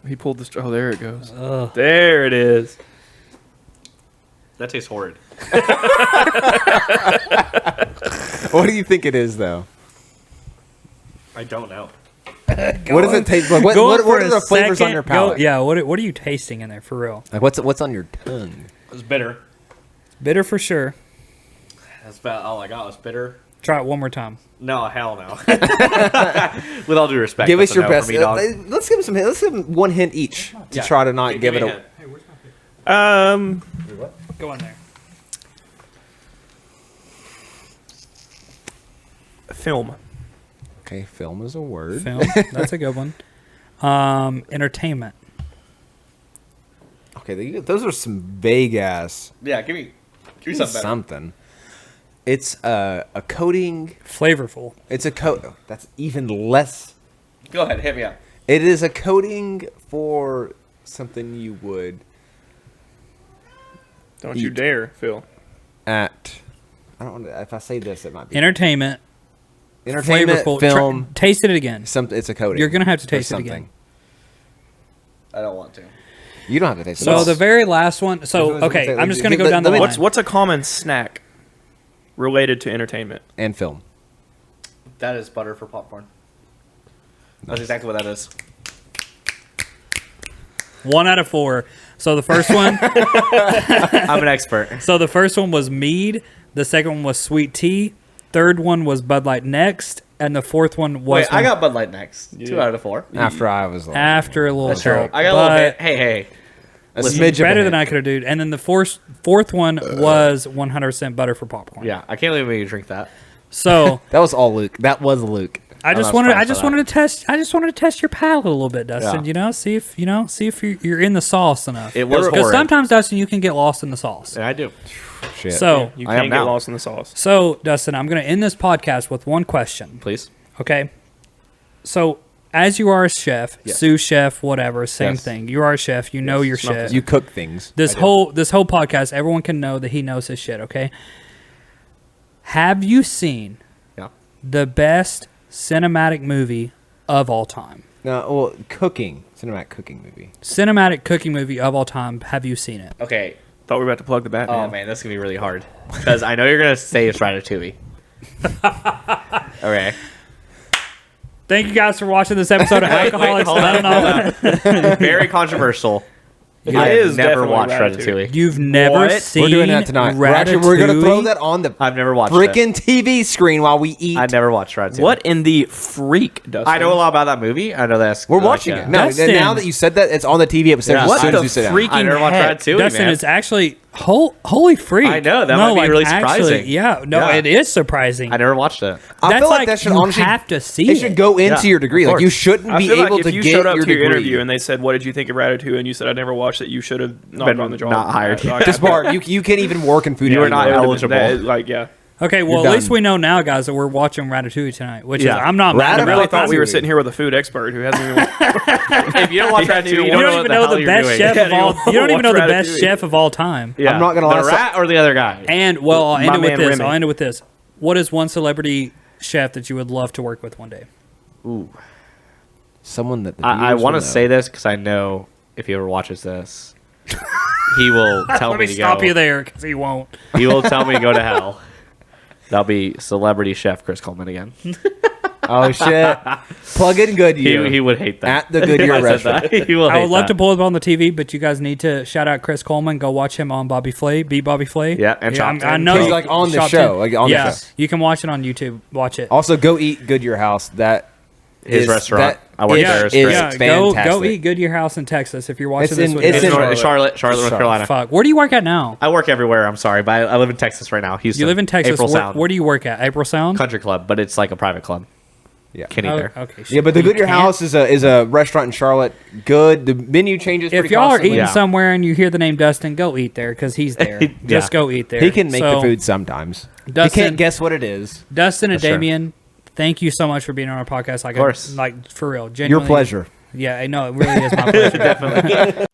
He pulled the straw. Oh, there it goes. Ugh. There it is. That tastes horrid. What do you think it is, though? I don't know. What does it taste like? What for are a the flavors on second. your palate? Yeah, what are you tasting in there for real? Like what's on your tongue? It's bitter. Bitter for sure. That's about all I got was bitter. Try it one more time. No, hell no. With all due respect, Give that's us a your no best. for me, dog. Let's give him some. Let's give him one hint each to try to not give it me a. hint. Go in there. Film. Okay, film is a word. Film. That's a good one. Entertainment. Okay, those are some vague ass. Yeah, give me something better. Something. It's a coating. Flavorful. It's a coat. That's even less. Go ahead, hit me up. It is a coating for something you would Don't you Eat. dare, Phil. at. I don't want to. If I say this, it might be Entertainment. entertainment, Flavorful. film. Taste it again. It's a coating. You're gonna have to for taste it again. something. I don't want to. You don't have to taste it. So at the all. very last one. So That's what okay, I'm I'm just saying. gonna go down the line. What's a common snack related to entertainment? and film. That is butter for popcorn. That's exactly what that is. 1 out of 4. So the first one. I'm an expert. So the first one was mead. The second one was sweet tea. Third one was Bud Light Next, and the fourth one was Wait, I got Bud Light next. 2 out of 4. After I was like, after a little That's true. joke. I got a little but bit. Hey. a Listen, smidge of a better than hint. I could have done. And then the fourth one was 100% butter for popcorn. Yeah, I can't believe you drink that. So That was all Luke. That was Luke. I I'm just not wanted surprised by that. I just wanted to test your palate a little bit, Dustin. Yeah. You know, see if you're in the sauce enough. It was Because horrid. sometimes, Dustin, you can get lost in the sauce. Yeah, I do. Shit. So You I am can't get now. lost in the sauce. Dustin, I'm going to end this podcast with one question. Please. Okay. So, as you are a chef, Yes. sous chef, whatever, same Yes. thing. You are a chef. You know your shit. you cook things. This whole podcast, everyone can know that he knows his shit. Okay. Have you seen Yeah. the best cinematic movie of all time? No, well, cooking, cinematic cooking movie. Cinematic cooking movie of all time. Have you seen it? Okay. Thought we were about to plug the Batman. Oh man, that's gonna be really hard because I know you're gonna say it's Ratatouille. Okay. Thank you guys for watching this episode of Alcoholics hold on, Anonymous. Very controversial. It I is have never definitely watched Ratatouille. Ratatouille. You've never What? seen We're doing that tonight. Ratatouille? We're gonna throw that on the I've never watched it. freaking TV screen while we eat. I never watched Ratatouille. What in the freak, Dustin? I know a lot about that movie. I know that's We're like, watching it. No, Dustin. now that you said that, it's on the TV episode Yeah. as What soon the as you sit down. freak- I never watched heck? Ratatouille, Dustin, man. it's actually holy freak. I know, that might be really surprising. Yeah, no, Yeah. it is surprising. I never watched it. I That's feel like like that should you honestly have to see it it. should go into Yeah, your degree. of Like you course. shouldn't I be feel able like to if you get showed up your to your degree. interview and they said, "What did you think of Ratatouille?" and you said, "I never watched it," you should have not Been gone the job. not hired. This bar, you can't even work in food. You are anymore. not eligible. Like, yeah. Okay, well, You're at least done. we know now, guys, that we're watching Ratatouille tonight, which Yeah. is, I'm not mad I about really it. thought we were Ratatouille. sitting here with a food expert who hasn't even. If you don't watch Ratatouille, you You don't don't know even what know hell the you're best doing. chef of Yeah, all. You don't even know the watch best Ratatouille. chef of all time. Yeah. I'm not gonna lie, The rat or the other guy. And well, I'll end My it with man this. Remy. I'll end it with this. What is one celebrity chef that you would love to work with one day? Ooh. Someone that the I viewers want will to know. say this because I know if he ever watches this, he will tell Let me me to stop go. you there because he won't. He will tell me to go to hell. That'll be celebrity chef Chris Coleman again. Oh shit! Plug in Goodyear. He would hate that. At the Goodyear If I said restaurant. that. He will I hate would love that. to pull it on the TV, but you guys need to shout out Chris Coleman. Go watch him on Bobby Flay. Beat Bobby Flay. Yeah, and Chopped I In. know He's you- like on the Chopped show, In. like on the Yeah, show. you can watch it on YouTube. Watch it. Also, go eat Goodyear House. That His is- restaurant. that I worked is- there. It's is great. Yeah, fantastic. go eat Goodyear House in Texas if you're watching It's this. in- with it's us. in- Charlotte, North Carolina. Fuck. Where do you work at now? I work everywhere. I'm sorry, but I live in Texas right now. Houston. You live in Texas. April Where, Sound. where do you work at? April Sound. Country Club, but it's like a private club. Yeah. Can't eat Oh, there. okay. Yeah, but the You Goodyear can't? House is a restaurant in Charlotte. Good. The menu changes. If pretty y'all are constantly. eating Yeah. somewhere and you hear the name Dustin, go eat there because he's there. Just go eat there. he can make the So, food sometimes. Dustin- he can't guess what it is. Dustin and Sure. Damien, thank you so much for being on our podcast. Like, Of course. like for real, Your genuinely. pleasure. Yeah, I know it really is my pleasure. Definitely.